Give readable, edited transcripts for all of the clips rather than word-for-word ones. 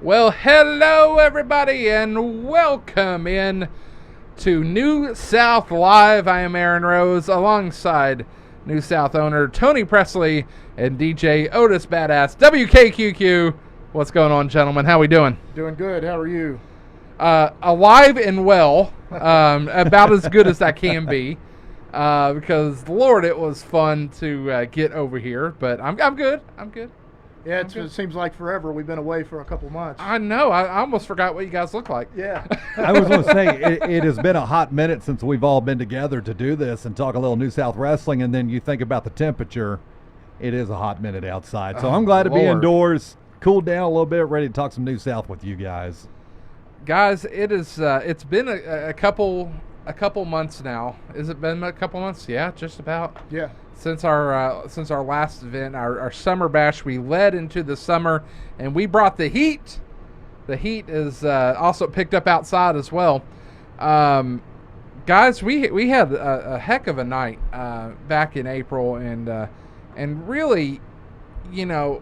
Well, hello everybody and welcome in to New South Live. I am Aaron Rose alongside New South owner Tony Presley and DJ Otis Badass WKQQ. What's going on, gentlemen? How we doing? Doing good. How are you? Alive and well, about as good as I can be. Because Lord, it was fun to get over here, but I'm good. I'm good. Yeah, it seems like forever. We've been away for a couple months. I know. I almost forgot what you guys look like. Yeah. I was going to say, it has been a hot minute since we've all been together to do this and talk a little New South wrestling, and then you think about the temperature. It is a hot minute outside. So I'm glad to be indoors, cool down a little bit, ready to talk some New South with you guys. Guys, it's been a couple months now. Has it been a couple months? Yeah, just about. Yeah. Since our last event, our summer bash, we led into the summer, and we brought the heat. The heat is also picked up outside as well. Guys, we had a heck of a night back in April, and really, you know,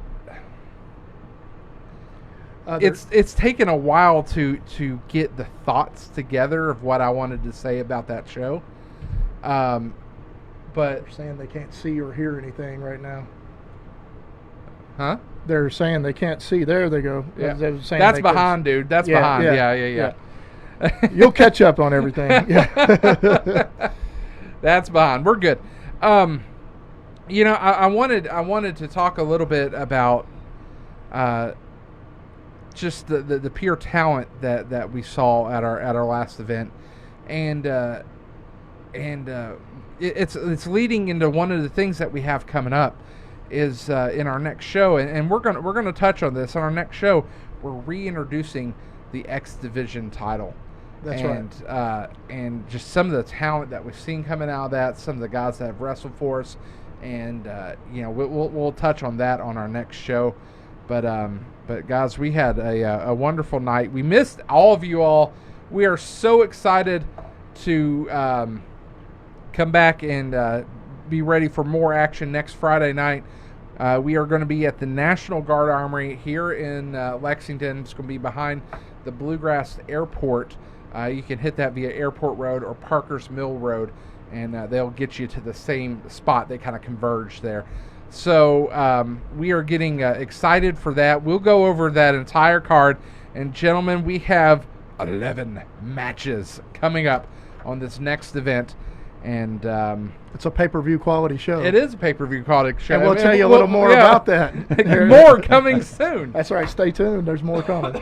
it's taken a while to get the thoughts together of what I wanted to say about that show. But they're saying they can't see or hear anything right now. Huh? They're saying they can't see. There they go. Yeah. That's behind, dude. That's behind. Yeah. You'll catch up on everything. Yeah. That's behind. We're good. You know, I wanted to talk a little bit about just the pure talent that we saw at our last event, and it's leading into one of the things that we have coming up is in our next show, and we're gonna touch on this on our next show. We're reintroducing the X Division title. That's right. And just some of the talent that we've seen coming out of that, some of the guys that have wrestled for us, and you know, we'll touch on that on our next show. But guys, we had a wonderful night. We missed all of you all. We are so excited to come back and be ready for more action next Friday night. We are going to be at the National Guard Armory here in Lexington. It's going to be behind the Bluegrass Airport. You can hit that via Airport Road or Parker's Mill Road, and they'll get you to the same spot. They kind of converge there. So we are getting excited for that. We'll go over that entire card. And gentlemen, we have 11 matches coming up on this next event. And it's a pay-per-view quality show. It is a pay-per-view quality show. And we'll tell you a little more about that. More coming soon. That's right. Stay tuned. There's more coming.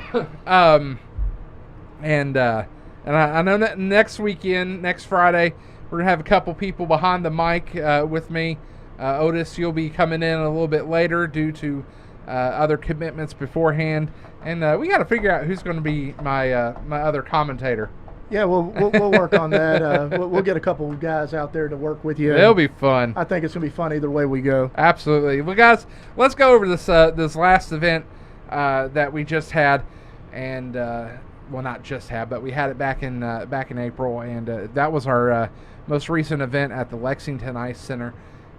And I know that next weekend, next Friday, we're going to have a couple people behind the mic with me. Otis, you'll be coming in a little bit later due to other commitments beforehand. And we got to figure out who's going to be my other commentator. Yeah, we'll work on that. We'll get a couple of guys out there to work with you. It'll be fun. I think it's going to be fun either way we go. Absolutely. Well, guys, let's go over this last event that we just had. And, well, not just had, but we had it back in April. And that was our most recent event at the Lexington Ice Center.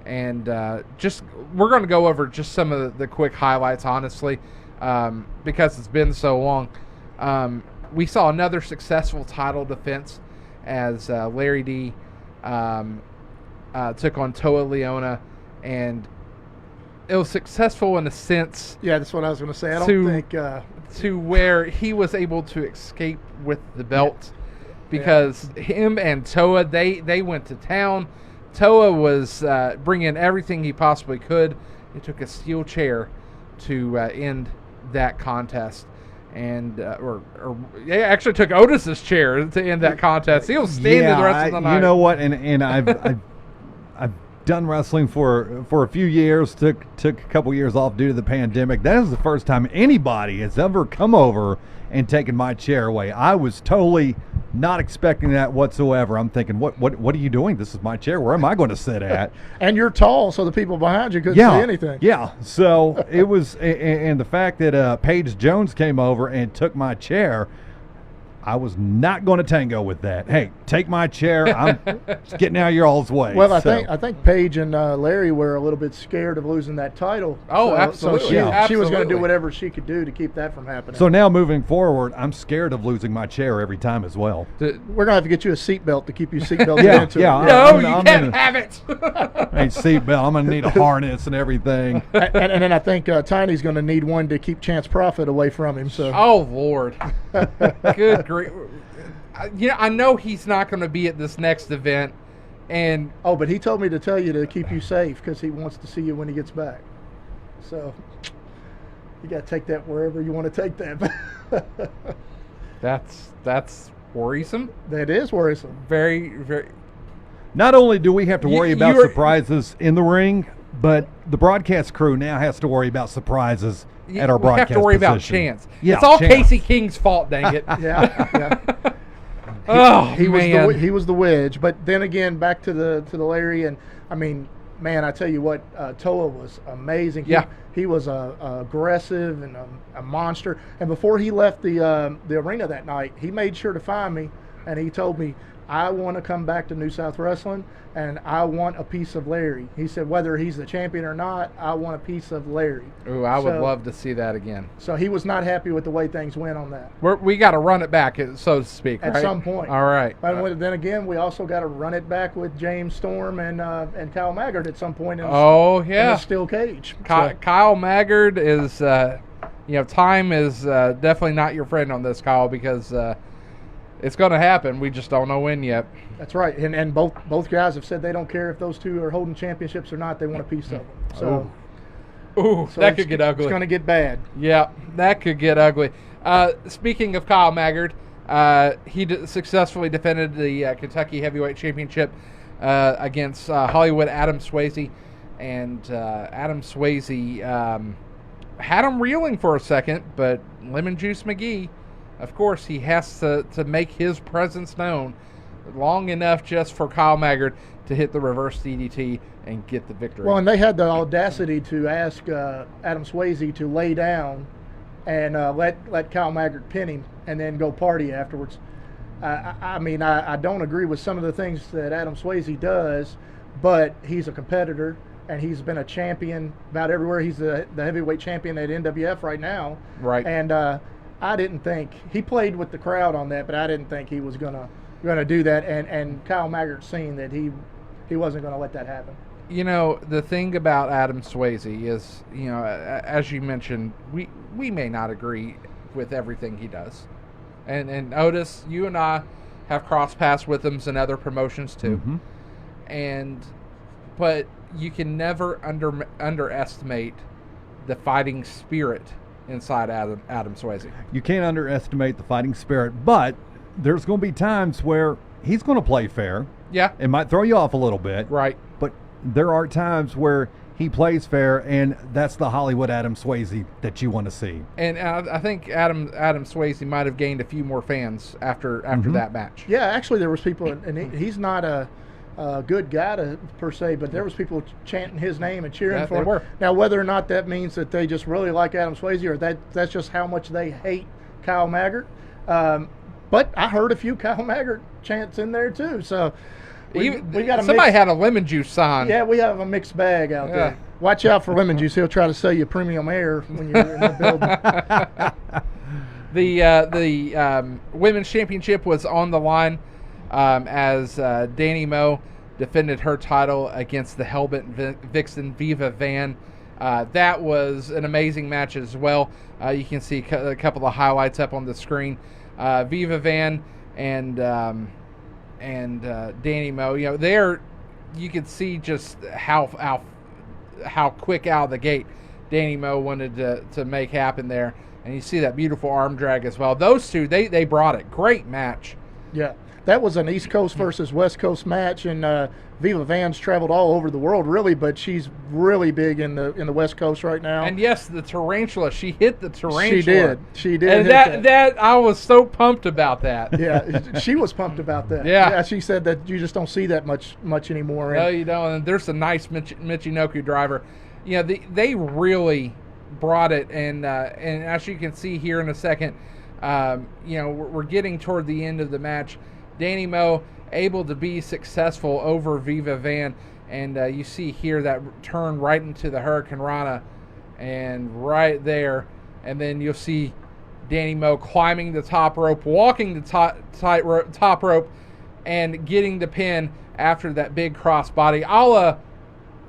And we're going to go over just some of the quick highlights, honestly, because it's been so long. We saw another successful title defense as Larry D took on Toa Leona, and it was successful in a sense. Yeah, that's what I was going to say. I don't think to where he was able to escape with the belt, because him and Toa they went to town. Toa was bringing everything he possibly could. He took a steel chair to end that contest. And or actually took Otis's chair to end that contest. He'll stand the rest of the night. You know what? And I've done wrestling for a few years. Took a couple years off due to the pandemic. That is the first time anybody has ever come over and taken my chair away. I was totally not expecting that whatsoever. I'm thinking, what are you doing? This is my chair. Where am I going to sit at? And you're tall, so the people behind you couldn't see anything. Yeah. So it was, and the fact that Paige Jones came over and took my chair, I was not going to tango with that. Hey, take my chair. I'm just getting out of your all's way. Well, I So, think Paige and Larry were a little bit scared of losing that title. Oh, absolutely. So Yeah. she was going to Absolutely. do whatever she could do to keep that from happening. So now moving forward, I'm scared of losing my chair every time as well. we're going to have to get you a seatbelt to keep you seatbelted Yeah, into yeah. it. No, I'm- you I'm can't gonna- have it. Hey, seatbelt. I'm going to need a harness and everything. And then I think Tiny's going to need one to keep Chance Profit away from him. So Oh Lord, good grief! I know he's not going to be at this next event, and Oh, but he told me to tell you to keep you safe because he wants to see you when he gets back. So you got to take that wherever you want to take that. that's worrisome. That is worrisome. Very, very. Not only do we have to worry about you're- surprises in the ring, but the broadcast crew now has to worry about surprises at our We broadcast have to worry about position. Chance. Yeah, It's all Chance. Casey King's fault. Dang it! Yeah, yeah. Oh he was man. he was the wedge. But then again, back to the Larry, and I mean, man, I tell you what, Toa was amazing. Yeah. He was aggressive and a monster. And before he left the arena that night, he made sure to find me, and he told me, I want to come back to New South Wrestling, and I want a piece of Larry. He said, whether he's the champion or not, I want a piece of Larry. Ooh, I would So- love to see that again. So he was not happy with the way things went on that. We got to run it back, so to speak. At right? some point. All right. But then again, we also got to run it back with James Storm and Kyle Maggard at some point in, Oh in yeah. a steel cage. So, Kyle Maggard is, time is definitely not your friend on this, Kyle, because it's going to happen. We just don't know when yet. that's right. And both guys have said they don't care if those two are holding championships or not. They want a piece of them. So, Ooh, so that it's- could get ugly. It's going to get bad. Yeah, that could get ugly. Speaking of Kyle Maggard, he successfully defended the Kentucky Heavyweight Championship against Hollywood Adam Swayze. And Adam Swayze had him reeling for a second, but Lemon Juice McGee, of course, he has to make his presence known long enough just for Kyle Maggard to hit the reverse DDT and get the victory. Well, and they had the audacity to ask Adam Swayze to lay down and let Kyle Maggard pin him and then go party afterwards. I mean, I don't agree with some of the things that Adam Swayze does, but he's a competitor and he's been a champion about everywhere. He's the heavyweight champion at NWF right now. Right. And I didn't think he played with the crowd on that, but I didn't think he was gonna do that. And Kyle Maggard seen that he wasn't gonna let that happen. The thing about Adam Swayze is, as you mentioned, we may not agree with everything he does. And Otis, you and I have crossed paths with him in other promotions too. Mhm. But you can never underestimate the fighting spirit inside Adam Swayze. You can't underestimate the fighting spirit, but there's going to be times where he's going to play fair. Yeah, It might throw you off a little bit, right. but there are times where he plays fair, and that's the Hollywood Adam Swayze that you want to see. And I think Adam Swayze might have gained a few more fans after that match. Yeah, actually, there was people, and he's not a good guy per se, but there was people chanting his name and cheering Yeah, for they him. were. Now, whether or not that means that they just really like Adam Swayze or that's just how much they hate Kyle Maggard. But I heard a few Kyle Maggard chants in there too. So we got a somebody mix, had a lemon juice sign. yeah, we have a mixed bag out Yeah. there. Watch out for Lemon Juice. He'll try to sell you premium air when you're in the building. The women's championship was on the line as Danny Moe defended her title against the Hellbent Vixen Viva Van. That was an amazing match as well. You can see a couple of highlights up on the screen. Viva Van and Danny Moe. You could see just how quick out of the gate Danny Moe wanted to make happen there. And you see that beautiful arm drag as well. Those two, they brought it. Great match. Yeah, that was an East Coast versus West Coast match, and Viva Van's traveled all over the world, really, but she's really big in the West Coast right now. And yes, the tarantula. She hit the tarantula. She did. And hit that I was so pumped about that. Yeah, she was pumped about that. Yeah. She said that you just don't see that much anymore. No, And you don't. And there's a nice Michinoku driver. They really brought it, and as you can see here in a second, We're getting toward the end of the match. Danny Moe able to be successful over Viva Van, and you see here that turn right into the Hurricane Rana, and right there, and then you'll see Danny Moe climbing the top rope, walking the top rope, and getting the pin after that big crossbody, a la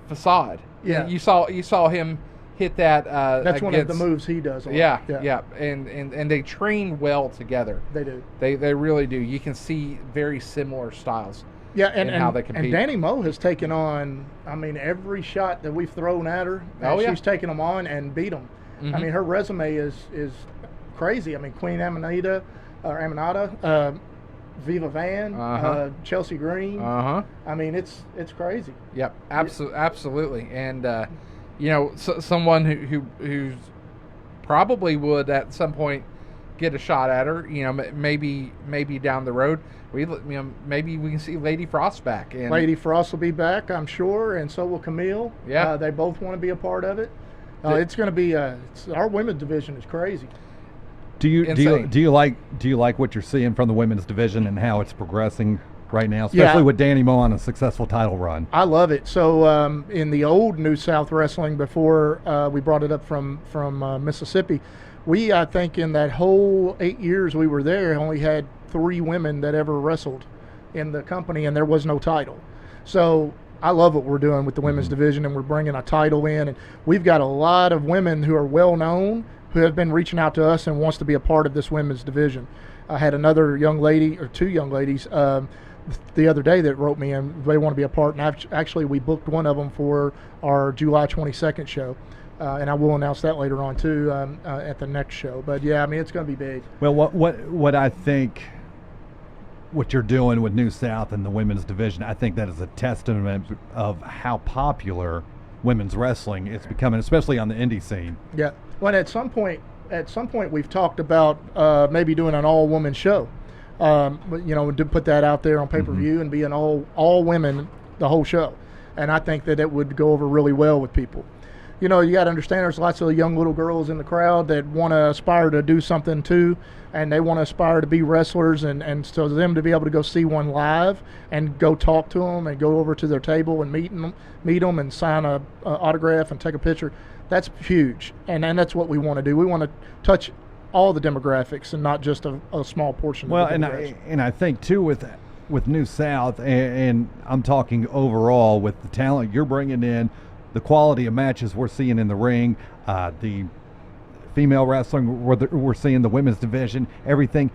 Facade. Yeah. You saw him hit that. That's one of the moves he does. Yeah. And they train well together. They do. They really do. You can see very similar styles. Yeah, and how they compete. And Danny Moe has taken on, every shot that we've thrown at her, she's taken them on and beat them. Mm-hmm. Her resume is crazy. Queen Aminata, Viva Van, Chelsea Green. It's crazy. Yep, absolutely. And someone who's probably would at some point get a shot at her. Maybe down the road. Maybe we can see Lady Frost back. And Lady Frost will be back, I'm sure, and so will Camille. Yeah, they both want to be a part of it. It's going to be our women's division is crazy. Do you like what you're seeing from the women's division and how it's progressing right now, especially with Danny Moe on a successful title run? I love it. So in the old New South Wrestling, before we brought it up from Mississippi, I think in that whole 8 years we were there, only had 3 women that ever wrestled in the company, and there was no title. So I love what we're doing with the women's division, and we're bringing a title in, and we've got a lot of women who are well known who have been reaching out to us and wants to be a part of this women's division. I had another young lady, or 2 young ladies, the other day that wrote me, and they want to be a part. And actually, we booked one of them for our July 22nd show. And I will announce that later on, too, at the next show. But, yeah, it's going to be big. Well, what I think what you're doing with New South and the women's division, I think that is a testament of how popular women's wrestling is becoming, especially on the indie scene. Yeah. Well, at some point we've talked about maybe doing an all-woman show. To put that out there on pay-per-view and be an all women the whole show. And I think that it would go over really well with people. You got to understand there's lots of young little girls in the crowd that want to aspire to do something too, and they want to aspire to be wrestlers, and so them to be able to go see one live and go talk to them and go over to their table and meet them and sign a autograph and take a picture, that's huge. And that's what we want to do. We want to touch all the demographics and not just a small portion of the demographics. And I think too with New South, and I'm talking overall with the talent you're bringing in, the quality of matches we're seeing in the ring, the female wrestling we're seeing, the women's division, everything.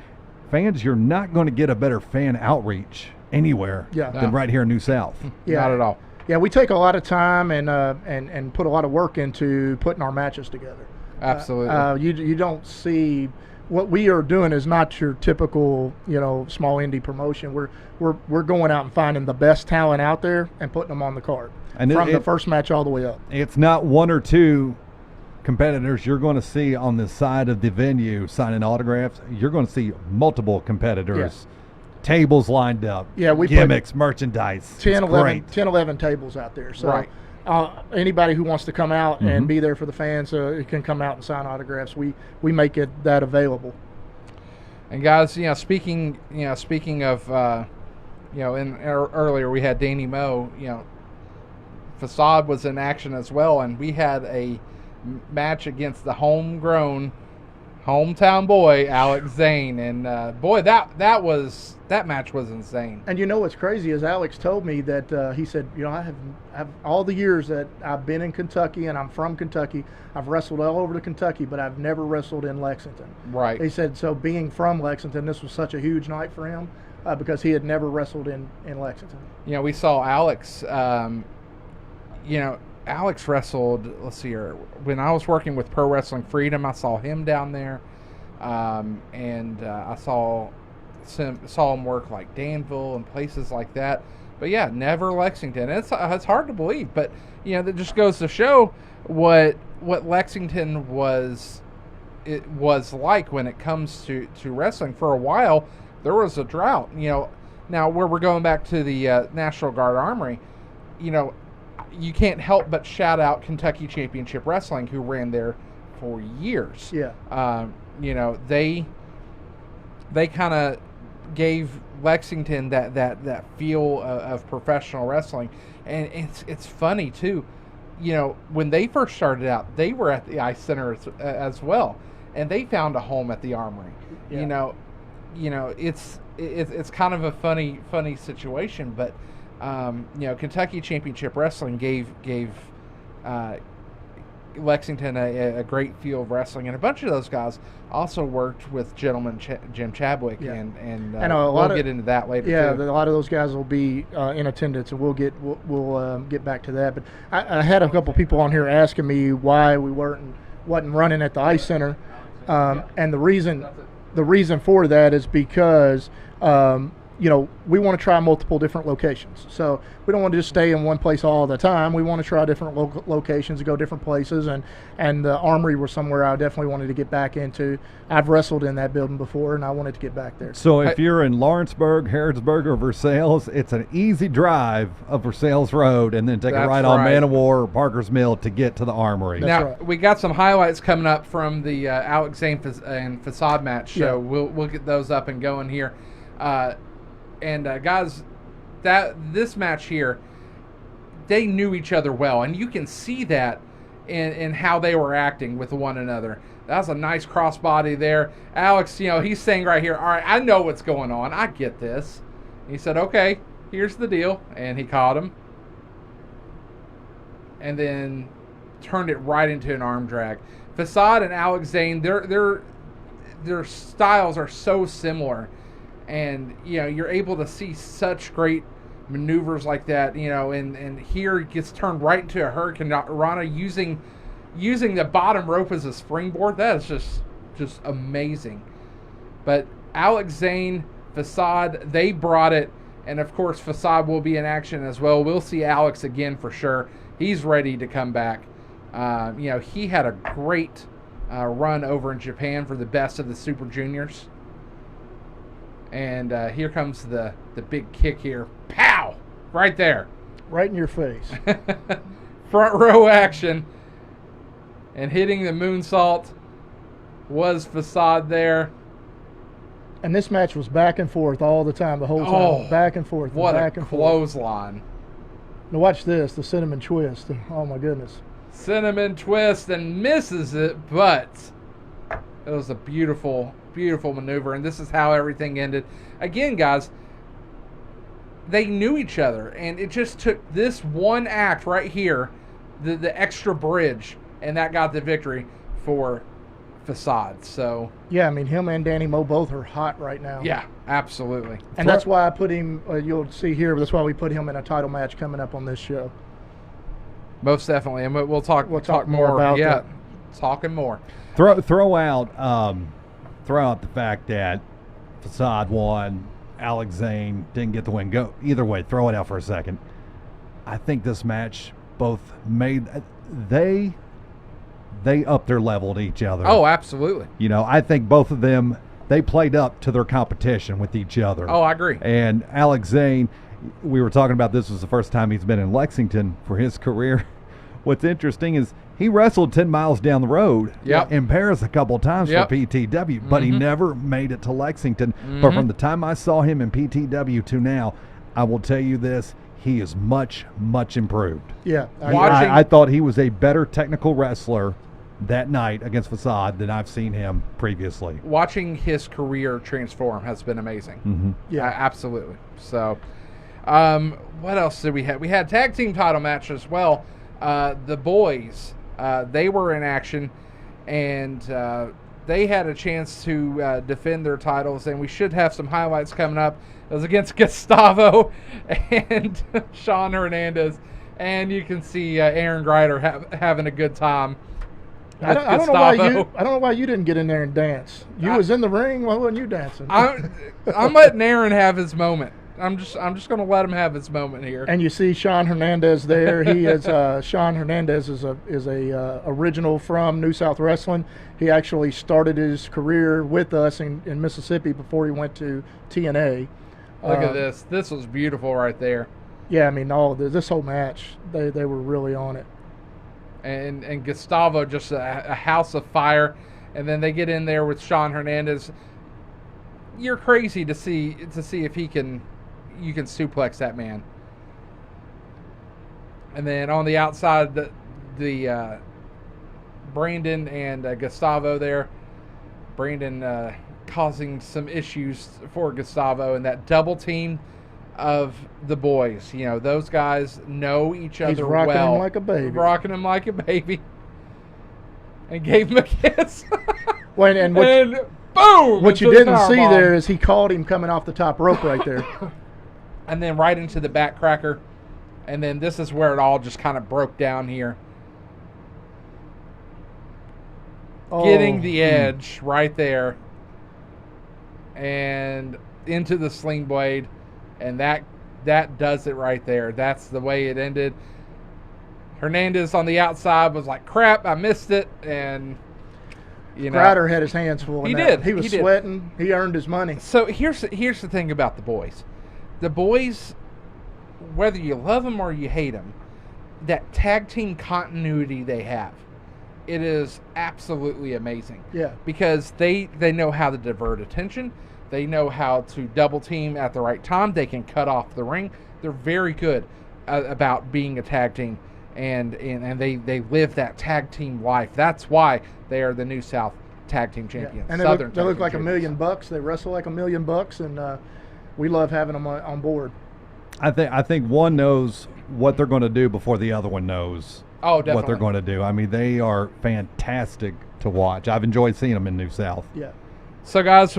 Fans, you're not going to get a better fan outreach anywhere than right here in New South. Not at all. Yeah, we take a lot of time and put a lot of work into putting our matches together. Absolutely. You don't see what we are doing is not your typical small indie promotion. We're going out and finding the best talent out there and putting them on the card, and from the first match all the way up. It's not 1 or 2 competitors you're going to see on the side of the venue signing autographs. You're going to see multiple competitors. Yeah. Tables lined up. Yeah, we gimmicks, merchandise. 10, 11 tables out there. So right. Anybody who wants to come out and be there for the fans can come out and sign autographs. We make that available. And guys, speaking of, earlier we had Danny Moe. Facade was in action as well, and we had a match against the hometown boy Alex Zane, and that match was insane. And what's crazy is Alex told me that he said, I have all the years that I've been in Kentucky, and I'm from Kentucky, I've wrestled all over to Kentucky, but I've never wrestled in Lexington. Right. He said, so being from Lexington, this was such a huge night for him because he had never wrestled in Lexington. We saw Alex. Alex wrestled, let's see here, when I was working with Pro Wrestling Freedom, I saw him down there, and I saw him work like Danville and places like that. But yeah, never Lexington. It's hard to believe, but that just goes to show what Lexington was like when it comes to wrestling. For a while, there was a drought. Now where we're going back to the National Guard Armory, you can't help but shout out Kentucky Championship Wrestling, who ran there for years. Yeah. they kind of gave Lexington that feel of professional wrestling. And it's funny too, when they first started out, they were at the Ice Center as well, and they found a home at the Armory. Yeah. It's kind of a funny situation, but Kentucky Championship Wrestling gave Lexington a great feel of wrestling, and a bunch of those guys also worked with Gentleman Jim Chadwick, Yeah. and we'll get into that later. Yeah, too. a lot of those guys will be in attendance, and we'll get back to that. But I had a couple people on here asking me why we wasn't running at the Ice Center, and the reason for that is because we want to try multiple different locations. So we don't want to just stay in one place all the time. We want to try different locations, go different places, and the Armory was somewhere I definitely wanted to get back into. I've wrestled in that building before, and I wanted to get back there. So if you're in Lawrenceburg, Harrodsburg, or Versailles, it's an easy drive of Versailles Road, and then take a ride on Man of War or Parker's Mill to get to the Armory. That's Now, right. we got some highlights coming up from the Alex Zane and Facade match, so Yeah. we'll get those up and going here. Guys, this match here, they knew each other well, and you can see that in how they were acting with one another. That was a nice crossbody there. Alex, he's saying right here, all right, I know what's going on. I get this. He said, okay, here's the deal, and he caught him. And then turned it right into an arm drag. Facade and Alex Zane, their styles are so similar. And, you're able to see such great maneuvers like that, and here it gets turned right into a Hurricane Rana using the bottom rope as a springboard. That is just amazing. But Alex Zane, Facade, they brought it, and of course Facade will be in action as well. We'll see Alex again for sure. He's ready to come back. He had a great run over in Japan for the best of the Super Juniors. And here comes the big kick here. Pow! Right there. Right in your face. Front row action. And hitting the moonsault was Facade there. And this match was back and forth all the time, the whole time. Oh, back and forth. What back a and forth. clothesline. Now watch this, the cinnamon twist. Oh my goodness. Cinnamon twist and misses it, but it was a beautiful maneuver, and this is how everything ended. Again, guys, they knew each other, and it just took this one act right here, the extra bridge, and that got the victory for Facade. So Yeah, I mean, him and Danny Moe both are hot right now. yeah, absolutely. And that's why I put him, you'll see here, that's why we put him in a title match coming up on this show. Most definitely, and we'll talk talk more about yeah, that. talking more. Throw out the fact that Facade won, Alex Zane didn't get the win. Go either way. Throw it out for a second. I think this match both they upped their level to each other. Oh, absolutely. I think both of them, they played up to their competition with each other. Oh, I agree. And Alex Zane, we were talking about this was the first time he's been in Lexington for his career. What's interesting is he wrestled 10 miles down the road in Paris a couple of times for PTW, but he never made it to Lexington. But from the time I saw him in PTW to now, I will tell you this, he is much, much improved. Yeah. I thought he was a better technical wrestler that night against Facade than I've seen him previously. Watching his career transform has been amazing. Mm-hmm. Yeah. Absolutely. So, what else did we have? We had tag team title match as well. The boys, they were in action, and they had a chance to defend their titles, and we should have some highlights coming up. It was against Gustavo and Sean Hernandez, and you can see Aaron Greider having a good time. I don't know why you didn't get in there and dance. You was in the ring. Why wasn't you dancing? I'm letting Aaron have his moment. I'm just going to let him have his moment here. And you see Sean Hernandez there. He is Sean Hernandez is a original from New South Wrestling. He actually started his career with us in Mississippi before he went to TNA. Look at this. This was beautiful right there. Yeah, I mean, this whole match, they were really on it. And Gustavo just a house of fire. And then they get in there with Sean Hernandez. you're crazy to see if you can suplex that man. And then on the outside, the Brandon and Gustavo there. Brandon causing some issues for Gustavo, and that double team of the boys. You know, those guys know each other well. He's rocking him like a baby. Rocking him like a baby. And gave him a kiss. And boom! What you didn't see there is he caught him coming off the top rope right there. And then right into the back cracker. And then this is where it all just kind of broke down here. Getting the edge right there. And into the sling blade. And that does it right there. That's the way it ended. Hernandez on the outside was like, crap, I missed it. And, you know. Crowder had his hands full. He did. He was sweating. He earned his money. So here's the thing about the boys. The boys, whether you love them or you hate them, that tag team continuity they have, it is absolutely amazing. Yeah. Because they know how to divert attention. They know how to double team at the right time. They can cut off the ring. They're very good about being a tag team. And they live that tag team life. That's why they are the New South Tag Team Champions. Yeah. And they look like $1 million. They wrestle like $1 million, and we love having them on board. I think one knows what they're going to do before the other one knows what they're going to do. I mean, they are fantastic to watch. I've enjoyed seeing them in New South. Yeah. So, guys,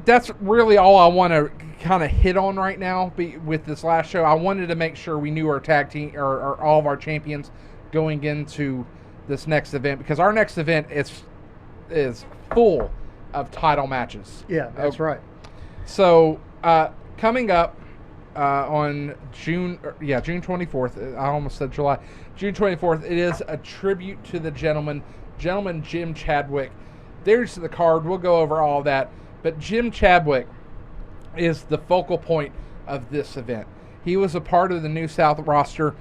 that's really all I want to kind of hit on right now with this last show. I wanted to make sure we knew our tag team or all of our champions going into this next event, because our next event is full of title matches. Yeah, that's right. So coming up on June 24th, I almost said July, June 24th, it is a tribute to the gentleman Jim Chadwick. There's the card. We'll go over all that. But Jim Chadwick is the focal point of this event. He was a part of the New South roster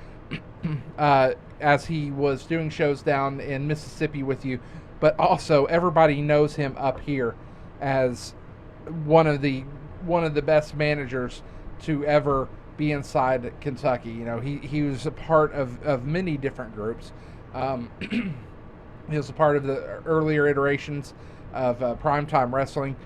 as he was doing shows down in Mississippi with you, but also everybody knows him up here as one of the best managers to ever be inside Kentucky. You know, he was a part of many different groups. He was a part of the earlier iterations of Primetime Wrestling.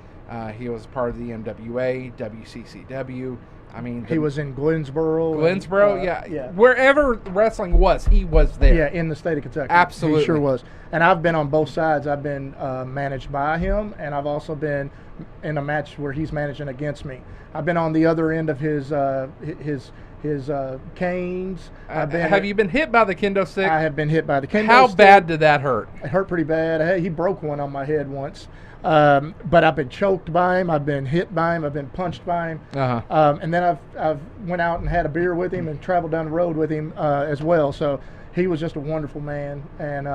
He was part of the NWA, WCCW. I mean, he was in Glensboro. Yeah. Wherever wrestling was, he was there. Yeah, in the state of Kentucky. Absolutely. He sure was. And I've been on both sides. I've been managed by him, and I've also been in a match where he's managing against me. I've been on the other end of his canes. Have you been hit by the kendo stick? I have been hit by the kendo stick. How bad did that hurt? It hurt pretty bad. He broke one on my head once. But I've been choked by him. I've been hit by him. I've been punched by him. And then I've went out and had a beer with him and traveled down the road with him as well. So he was just a wonderful man, and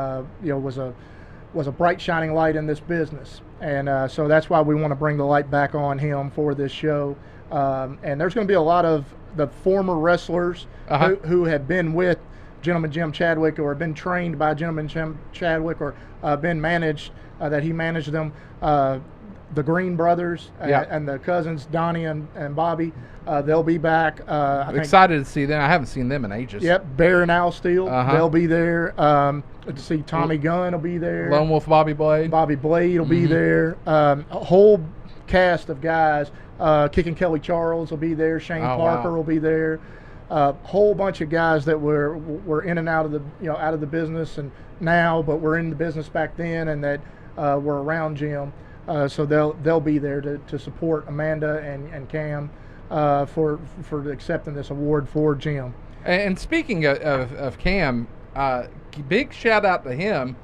was a bright shining light in this business. And so that's why we want to bring the light back on him for this show. And there's going to be a lot of the former wrestlers who have been with Gentleman Jim Chadwick, or been trained by Gentleman Jim Chadwick, or been managed, that he managed them. The Green brothers and the cousins, Donnie and Bobby, they'll be back. I'm excited to see them. I haven't seen them in ages. Yep, Bear and Al Steele, they'll be there. To see Tommy Gunn will be there. Lone Wolf Bobby Blade. Bobby Blade will be there. A whole cast of guys. Kicking Kelly Charles will be there. Shane Parker will be there. Whole bunch of guys that were in and out of the business and now, but were in the business back then, and that were around Jim. So they'll be there to support Amanda and Cam for accepting this award for Jim. And speaking of Cam, big shout out to him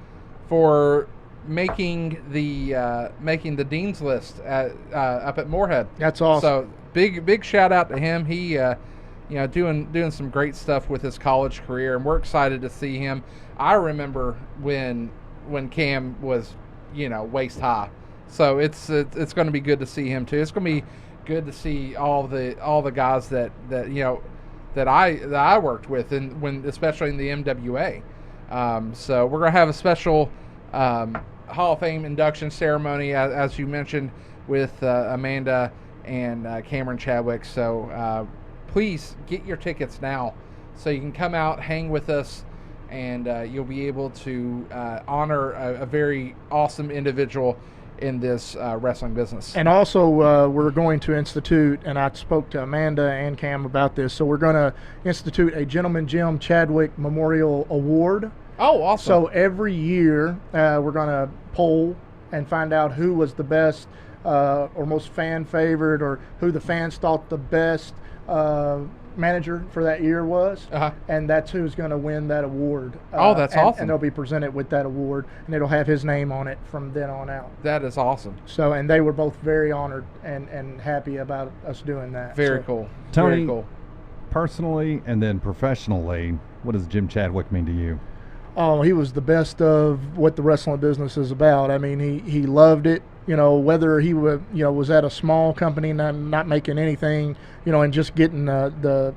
for making the Dean's List up at Moorhead. That's awesome. So big shout out to him. He doing some great stuff with his college career, and we're excited to see him. I remember when Cam was waist high, so it's going to be good to see him too. It's going to be good to see all the guys that I worked with, and especially in the MWA. So we're going to have a special Hall of Fame induction ceremony, as you mentioned, with Amanda and Cameron Chadwick. So please get your tickets now so you can come out, hang with us, and you'll be able to honor a very awesome individual in this wrestling business. And also, we're going to institute, and I spoke to Amanda and Cam about this, so we're going to institute a Gentleman Jim Chadwick Memorial Award. Oh, awesome. So every year, we're going to poll and find out who was the best or most fan favorite, or who the fans thought the best manager for that year was, and that's who's going to win that award. That's awesome. And they'll be presented with that award, and it'll have his name on it from then on out. That is awesome. So, and they were both very honored and happy about us doing that. Very cool. Tony, Very cool. Personally and then professionally, what does Jim Chadwick mean to you? Oh, he was the best of what the wrestling business is about. I mean, he loved it. You know, whether he was at a small company not making anything, and just getting the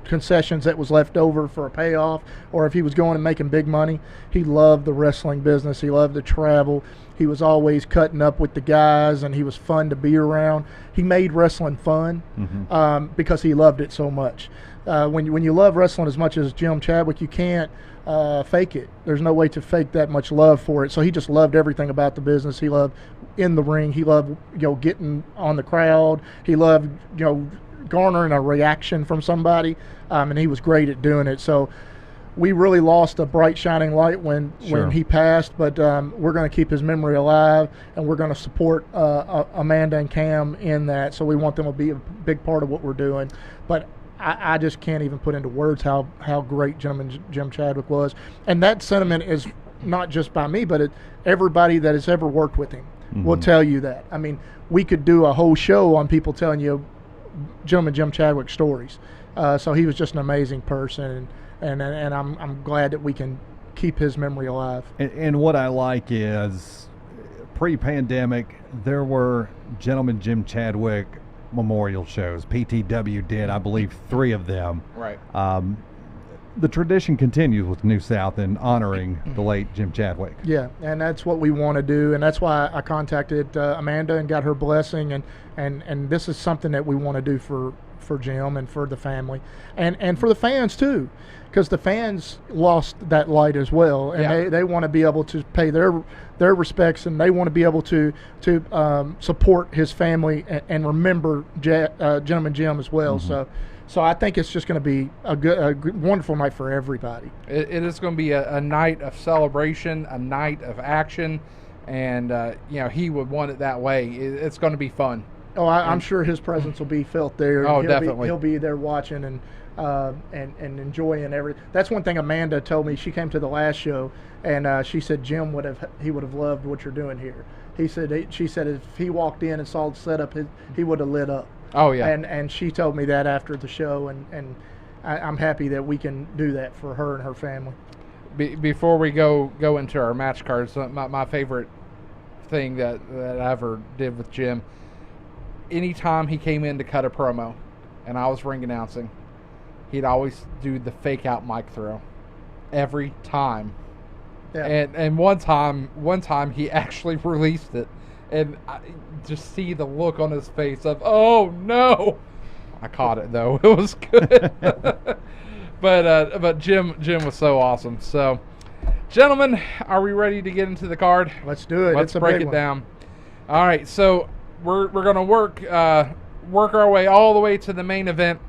concessions that was left over for a payoff, or if he was going and making big money, he loved the wrestling business. He loved to travel. He was always cutting up with the guys, and he was fun to be around. He made wrestling fun because he loved it so much. When you love wrestling as much as Jim Chadwick, you can't fake it. There's no way to fake that much love for it. So he just loved everything about the business. He loved in the ring. He loved getting on the crowd. He loved garnering a reaction from somebody, and he was great at doing it. So we really lost a bright shining light when he passed, but we're going to keep his memory alive, and we're going to support Amanda and Cam in that. So we want them to be a big part of what we're doing. But I just can't even put into words how great Jim Chadwick was. And that sentiment is not just by me, but everybody that has ever worked with him will tell you that. I mean, we could do a whole show on people telling you Gentleman Jim Chadwick stories. So he was just an amazing person, and I'm glad that we can keep his memory alive. And what I like is, pre-pandemic, there were Gentleman Jim Chadwick memorial shows. PTW did, I believe, 3 of them. Right. The tradition continues with New South in honoring the late Jim Chadwick. Yeah, and that's what we want to do, and that's why I contacted Amanda and got her blessing, and this is something that we want to do for Jim and for the family, and for the fans too, because the fans lost that light as well, and they want to be able to pay their respects, and they want to be able to support his family and remember Gentleman Jim as well. So I think it's just going to be a wonderful night for everybody. It is going to be a night of celebration, a night of action, and he would want it that way. It's going to be fun. Oh, I'm sure his presence will be felt there. Oh, definitely. He'll be there watching and enjoying everything. That's one thing Amanda told me. She came to the last show, and she said Jim would have loved what you're doing here. She said if he walked in and saw the setup, he would have lit up. Oh yeah. And she told me that after the show, and I'm happy that we can do that for her and her family. Before we go into our match cards, my favorite thing that I ever did with Jim, anytime he came in to cut a promo and I was ring announcing, he'd always do the fake out mic throw every time. Yeah. And one time he actually released it, and I just see the look on his face of, oh no. I caught it though. It was good. But Jim was so awesome. So, gentlemen, are we ready to get into the card? Let's do it. Let's break it down. All right, so we're gonna work our way all the way to the main event.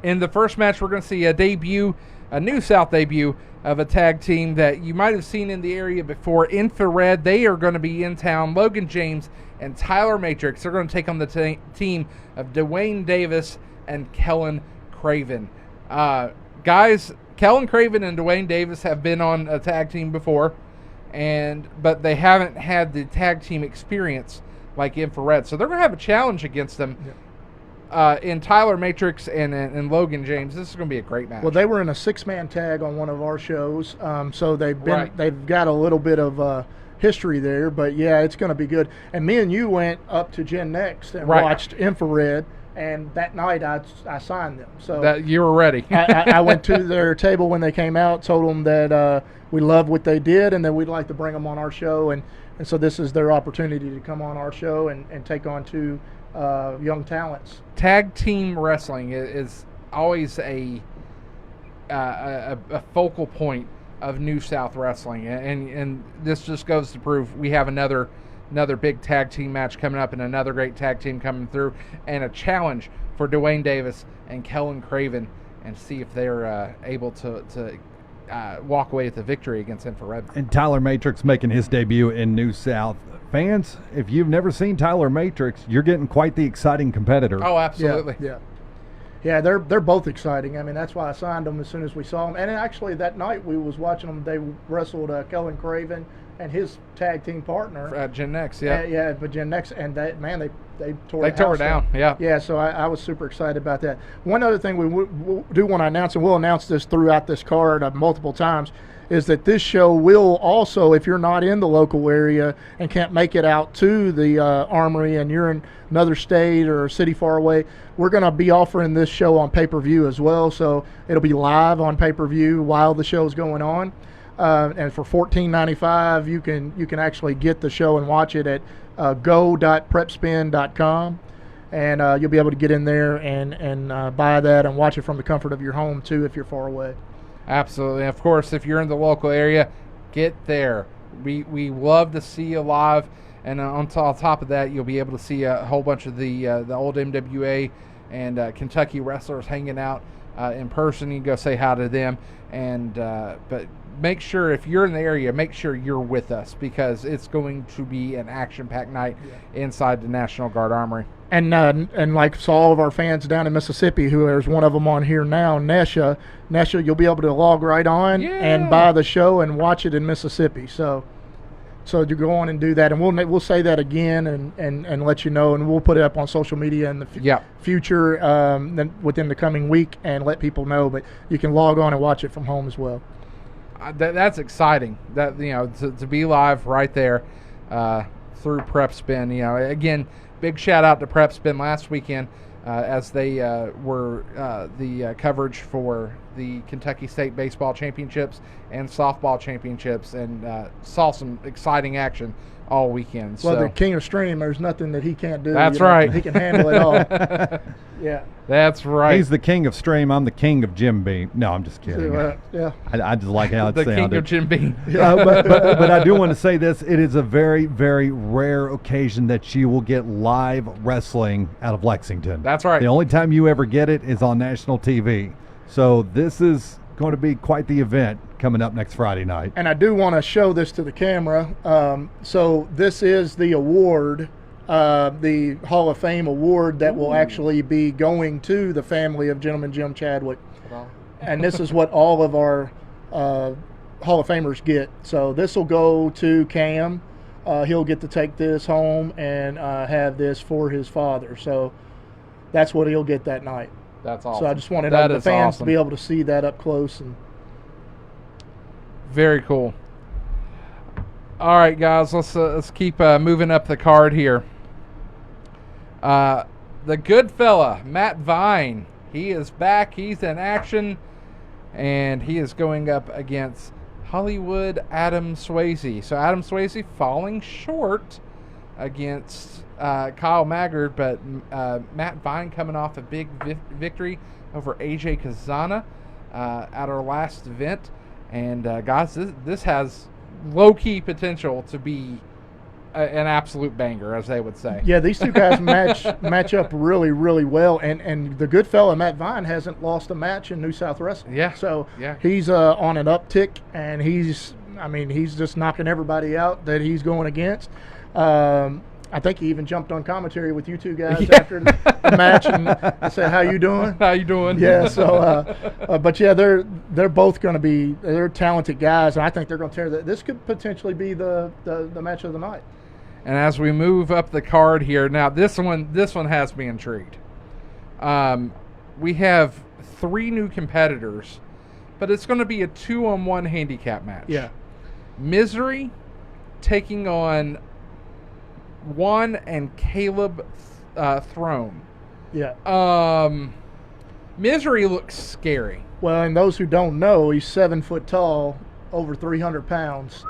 In the first match, we're gonna see a New South debut of a tag team that you might have seen in the area before, Infrared. They are going to be in town. Logan James and Tyler Matrix. They're going to take on the team of Dwayne Davis and Kellen Craven. Guys, Kellen Craven and Dwayne Davis have been on a tag team before, but they haven't had the tag team experience like Infrared. So they're going to have a challenge against them. Yeah. In Tyler Matrix and Logan James. This is going to be a great match. Well, they were in a 6-man tag on one of our shows, so they've got a little bit of history there. But yeah, it's going to be good. And me and you went up to Gen Next and watched Infrared, and that night I signed them. So that you were ready. I went to their table when they came out, told them that we loved what they did, and that we'd like to bring them on our show. And And so this is their opportunity to come on our show and take on two young talents. Tag team wrestling is always a focal point of New South Wrestling, and this just goes to prove we have another big tag team match coming up, and another great tag team coming through, and a challenge for Dwayne Davis and Kellen Craven, and see if they're able to walk away with a victory against Infrared. And Tyler Matrix making his debut in New South. Fans, if you've never seen Tyler Matrix, you're getting quite the exciting competitor. Oh, absolutely. Yeah, they're both exciting. I mean, that's why I signed them as soon as we saw them. And actually, that night we was watching them. They wrestled Kellen Craven and his tag team partner At Gen Next, yeah. Yeah, but Gen Next, and they tore They the tore house it down, yeah. Yeah, so I was super excited about that. One other thing we do want to announce, and we'll announce this throughout this card multiple times, is that this show will also, if you're not in the local area and can't make it out to the Armory and you're in another state or a city far away, we're going to be offering this show on pay-per-view as well. So it'll be live on pay-per-view while the show's going on. And for $14.95, you can actually get the show and watch it at go.prepspin.com. And you'll be able to get in there and buy that and watch it from the comfort of your home, too, if you're far away. Absolutely. Of course, if you're in the local area, get there. We love to see you live, and on top of that, you'll be able to see a whole bunch of the old MWA and Kentucky wrestlers hanging out in person. You can go say hi to them, and but make sure if you're in the area, make sure you're with us, because it's going to be an action-packed night inside the National Guard Armory. And like so all of our fans down in Mississippi, who there's one of them on here now, Nesha, you'll be able to log right on and buy the show and watch it in Mississippi. So you go on and do that, and we'll say that again and let you know, and we'll put it up on social media in the future then within the coming week and let people know. But you can log on and watch it from home as well. That's exciting. That to be live right there through Prep Spin. Again, big shout out to Prep Spin last weekend as they were the coverage for the Kentucky State Baseball Championships and Softball Championships, and saw some exciting action all weekend. Well, the King of Stream, there's nothing that he can't do. That's right. He can handle it all. Yeah. That's right. He's the king of stream. I'm the king of Jim Beam. No, I'm just kidding. Yeah. I just like how it the sounded. King of Jim Beam. But I do want to say this. It is a very, very rare occasion that you will get live wrestling out of Lexington. That's right. The only time you ever get it is on national TV. So this is going to be quite the event coming up next Friday night. And I do want to show this to the camera. So this is the award, the Hall of Fame award that will actually be going to the family of Gentleman Jim Chadwick. Wow. And this is what all of our Hall of Famers get. So this will go to Cam. He'll get to take this home and have this for his father. So that's what he'll get that night. That's awesome. So I just wanted that the fans awesome. to be able to see that up close. And very cool. All right, guys, let's keep moving up the card here. The good fella, Matt Vine, he is back. He's in action, and he is going up against Hollywood Adam Swayze. So Adam Swayze falling short against Kyle Maggard, but Matt Vine coming off a big victory over AJ Kazana at our last event. And guys, this has low-key potential to be an absolute banger, as they would say. Yeah, these two guys match up really, really well. And the good fella, Matt Vine, hasn't lost a match in New South Wrestling. Yeah. So yeah. He's on an uptick, and he's just knocking everybody out that he's going against. I think he even jumped on commentary with you two guys after the match and said, "How you doing? How you doing?" Yeah. So, but yeah, they're both going to be talented guys, and I think they're going to tear that. This could potentially be the match of the night. And as we move up the card here, now this one has me intrigued. We have 3 new competitors, but it's going to be a 2-on-1 handicap match. Yeah. Misery taking on Juan and Caleb Throne. Yeah. Misery looks scary. Well, and those who don't know, he's 7 foot tall, over 300 pounds,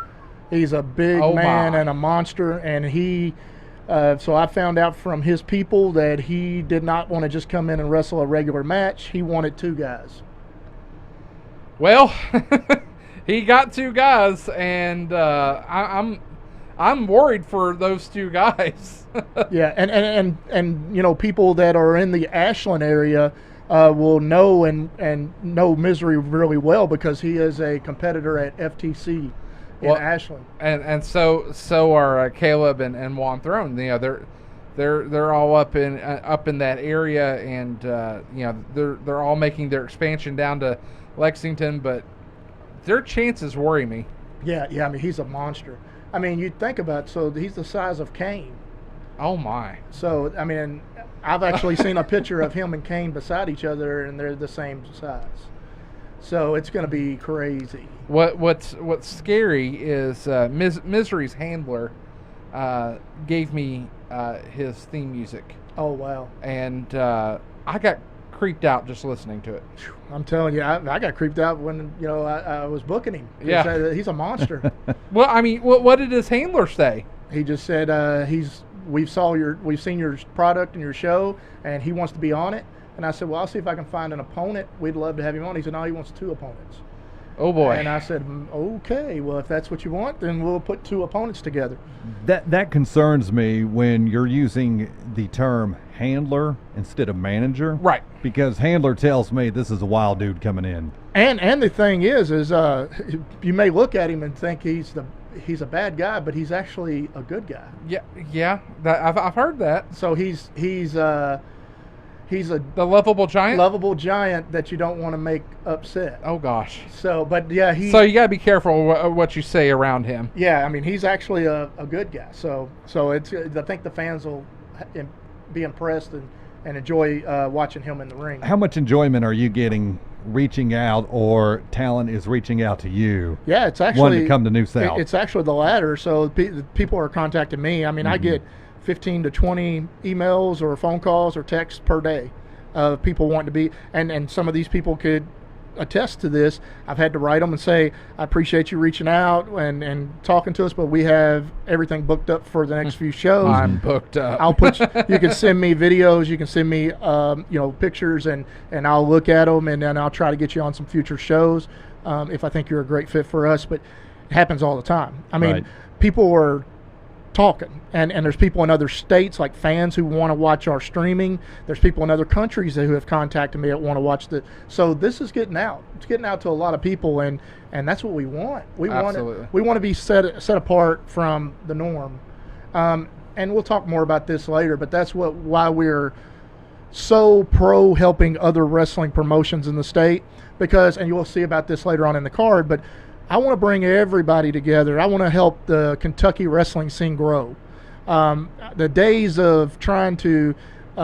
He's a big Oh, man my. and a monster, and he. So I found out from his people that he did not want to just come in and wrestle a regular match. He wanted 2 guys. Well, he got 2 guys, and I'm worried for those 2 guys. Yeah, and you know, people that are in the Ashland area will know and know Misery really well because he is a competitor at FTC in Well, Ashland. and so are Caleb and Juan Throne. You know, they're all up in that area, and you know, they're all making their expansion down to Lexington, but their chances worry me. Yeah, I mean, he's a monster. I mean, you think about so he's the size of Kane. Oh my! So I mean, I've actually seen a picture of him and Kane beside each other, and they're the same size. So it's going to be crazy. What's scary is Misery's handler gave me his theme music, Oh wow! and I got creeped out just listening to it. I'm telling you, I got creeped out when I was booking him. 'Cause, Yeah. he's a monster. Well, I mean, what did his handler say? He just said we've seen your product and your show, and he wants to be on it. And I said, well, I'll see if I can find an opponent. We'd love to have him on. He said, no, he wants 2 opponents. Oh boy! And I said, okay, well, if that's what you want, then we'll put 2 opponents together. That concerns me when you're using the term handler instead of manager. Right. Because handler tells me this is a wild dude coming in. And the thing is you may look at him and think he's a bad guy, but he's actually a good guy. Yeah. I've heard that. So he's a The lovable giant. lovable giant that you don't want to make upset. Oh gosh. So, but yeah, So you gotta be careful what you say around him. yeah, I mean, he's actually a good guy. So it's I think the fans will be impressed and enjoy watching him in the ring. How much enjoyment are you getting reaching out, or talent is reaching out to you? Yeah, it's actually wanting to come to New South. It's actually the latter. So people are contacting me. I mean, I get 15 to 20 emails or phone calls or texts per day of people wanting to be, and some of these people could attest to this. I've had to write them and say, I appreciate you reaching out and talking to us, but we have everything booked up for the next few shows. I'm booked up. I'll put you can send me videos, you can send me pictures, and I'll look at them, and then I'll try to get you on some future shows if I think you're a great fit for us. But it happens all the time. I mean, Right. people are talking, and there's people in other states, like fans who want to watch our streaming. There's people in other countries who have contacted me that want to watch so this is getting out. It's getting out to a lot of people, and that's what we want. Absolutely. We want to be set apart from the norm. And we'll talk more about this later, but that's why we're so pro helping other wrestling promotions in the state, because, and you'll see about this later on in the card, but I want to bring everybody together. I want to help the Kentucky wrestling scene grow. The days of trying to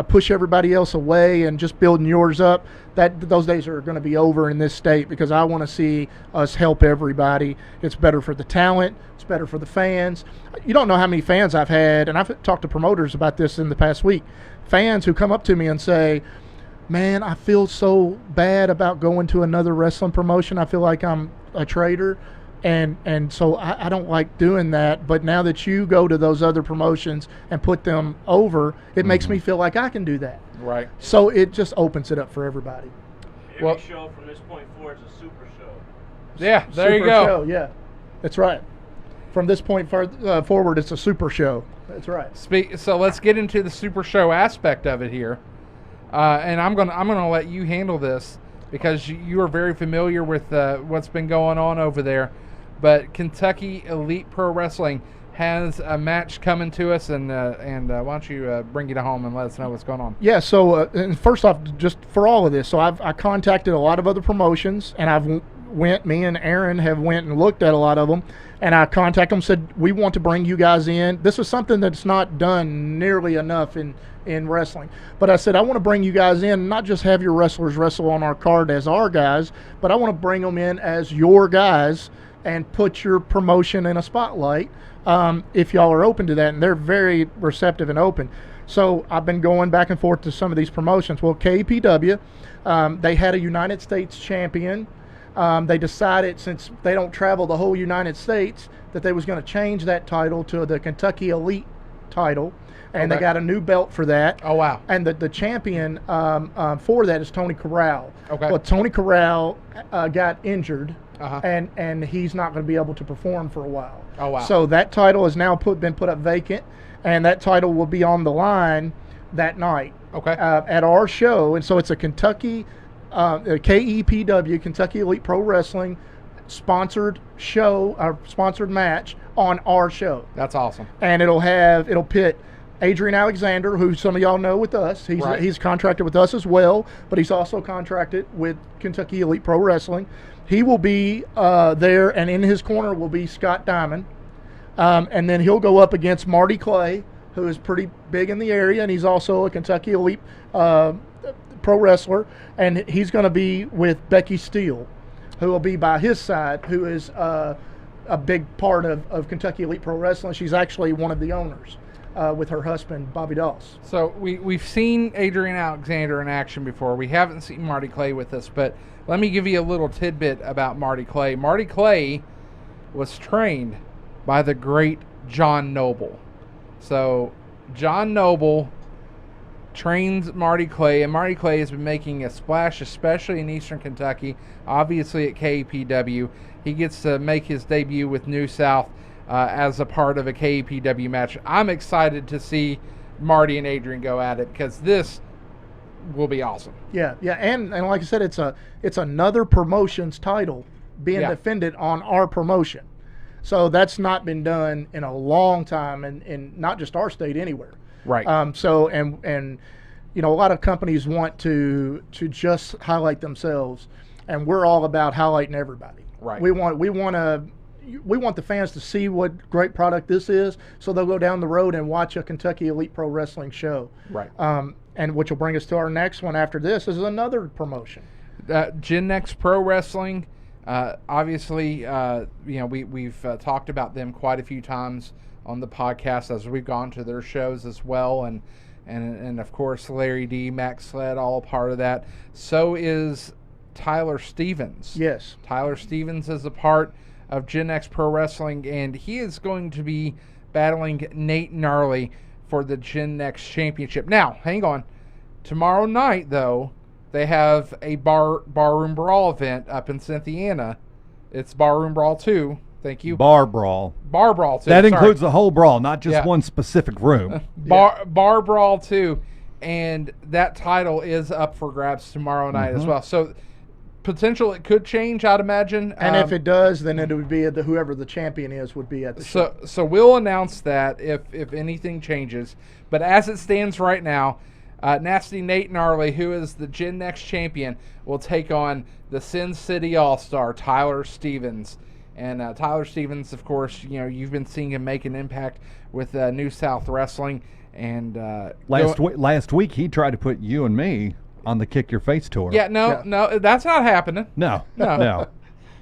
push everybody else away and just building yours up, those days are going to be over in this state, because I want to see us help everybody. It's better for the talent. It's better for the fans. You don't know how many fans I've had, and I've talked to promoters about this in the past week, fans who come up to me and say, man, I feel so bad about going to another wrestling promotion. I feel like I'm a traitor, and so I don't like doing that. But now that you go to those other promotions and put them over, it makes me feel like I can do that. Right. So it just opens it up for everybody. Every Well- show from this point forward is a super show. Yeah. There you Super go. show, yeah, that's right. From this point forward, it's a super show. That's right. So let's get into the super show aspect of it here, and I'm gonna let you handle this because you are very familiar with what's been going on over there. But Kentucky Elite Pro Wrestling has a match coming to us, and why don't you bring it home and let us know what's going on? Yeah, so and first off, just for all of this, so I contacted a lot of other promotions, and me and Aaron have went and looked at a lot of them, and I contacted them, said, we want to bring you guys in. This is something that's not done nearly enough in wrestling. But I said, I want to bring you guys in, not just have your wrestlers wrestle on our card as our guys, but I want to bring them in as your guys and put your promotion in a spotlight if y'all are open to that. And they're very receptive and open. So I've been going back and forth to some of these promotions. Well, KPW, they had a United States champion They decided, since they don't travel the whole United States, that they was going to change that title to the Kentucky Elite title, and they Okay. got a new belt for that. Oh, wow. And the champion for that is Tony Corral. Okay. But Tony Corral got injured, Uh-huh. and he's not going to be able to perform for a while. Oh, wow. So that title has now been put up vacant, and that title will be on the line that night. Okay. At our show, and so it's a Kentucky, KEPW, Kentucky Elite Pro Wrestling, sponsored show, sponsored match on our show, That's awesome. and it'll pit Adrian Alexander, who some of y'all know with us. Right. He's contracted with us as well, but he's also contracted with Kentucky Elite Pro Wrestling. He will be there, and in his corner will be Scott Diamond, and then he'll go up against Marty Clay, who is pretty big in the area, and he's also a Kentucky Elite pro wrestler, and he's going to be with Becky Steele, who will be by his side, who is a big part of Kentucky Elite Pro Wrestling. She's actually one of the owners with her husband, Bobby Doss. So we've seen Adrian Alexander in action before. We haven't seen Marty Clay with us, but let me give you a little tidbit about Marty Clay. Marty Clay was trained by the great John Noble. So John Noble trains Marty Clay, and Marty Clay has been making a splash, especially in Eastern Kentucky, obviously at KEPW. He gets to make his debut with New South as a part of a KEPW match. I'm excited to see Marty and Adrian go at it because this will be awesome. Yeah, and like I said, it's another promotion's title being Yeah. defended on our promotion. So that's not been done in a long time, in not just our state, anywhere. Right. So and you know, a lot of companies want to just highlight themselves, and we're all about highlighting everybody. Right. We want the fans to see what great product this is, so they'll go down the road and watch a Kentucky Elite Pro Wrestling show. Right. And which will bring us to our next one after this is another promotion. Gen Next Pro Wrestling, obviously, we've talked about them quite a few times on the podcast as we've gone to their shows as well, and of course Larry D, Max Sled, all a part of that. So is Tyler Stevens. Yes. Tyler Stevens is a part of Gen X Pro Wrestling, and he is going to be battling Nate Gnarly for the Gen X Championship. Now, hang on. Tomorrow night, though, they have a Barroom Brawl event up in Cynthiana. It's Barroom Brawl 2. Thank you. Bar brawl. Bar Brawl 2. That sorry. includes the whole brawl, not just Yeah. one specific room. Bar Brawl 2. And that title is up for grabs tomorrow night as well. So, potential it could change, I'd imagine. And if it does, then it would be whoever the champion is would be at the show. So we'll announce that if anything changes. But as it stands right now, Nasty Nate Gnarly, who is the Gen Next champion, will take on the Sin City All-Star, Tyler Stevens. And Tyler Stevens, of course, you've been seeing him make an impact with New South Wrestling. And Last week, he tried to put you and me on the Kick Your Face tour. no, that's not happening. No.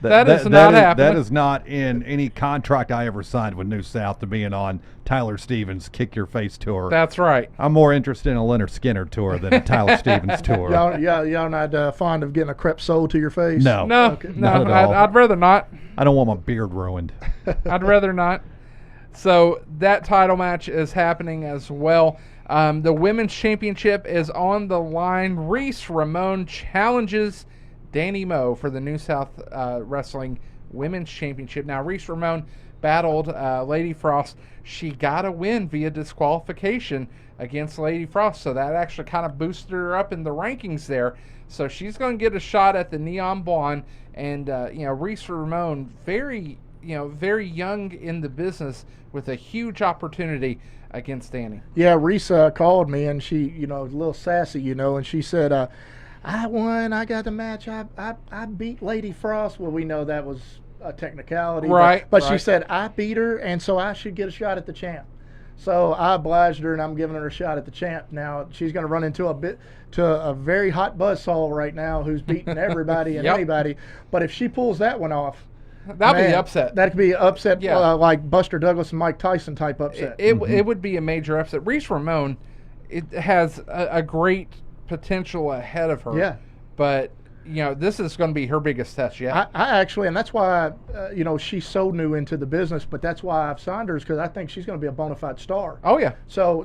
That is not happening. That is not in any contract I ever signed with New South to being on Tyler Stevens' Kick Your Face tour. That's right. I'm more interested in a Leonard Skinner tour than a Tyler Stevens tour. Y'all not fond of getting a crepe sold to your face? No. No, Not at all. I'd rather not. I don't want my beard ruined. I'd rather not. So that title match is happening as well. The Women's Championship is on the line. Reese Ramon challenges Danny Moe for the New South Wrestling Women's Championship. Now, Reese Ramon battled Lady Frost. She got a win via disqualification against Lady Frost, so that actually kind of boosted her up in the rankings there. So she's going to get a shot at the Neon Blonde. And, Reese Ramon, very young in the business with a huge opportunity against Danny. Yeah, Reese called me, and she, a little sassy, and she said, I won, I got the match, I beat Lady Frost. Well, we know that was a technicality. Right. But she right. said, I beat her, and so I should get a shot at the champ. So I obliged her, and I'm giving her a shot at the champ. Now, she's going to run into a very hot buzzsaw right now who's beating everybody and Yep. anybody. But if she pulls that one off, That'll be upset. That could be upset, Yeah. like Buster Douglas and Mike Tyson type upset. It would be a major upset. Reese Ramon, it has a great potential ahead of her. Yeah. But this is going to be her biggest test yet. I actually, and that's why, she's so new into the business, but that's why I've signed her, because I think she's going to be a bona fide star. Oh, yeah. So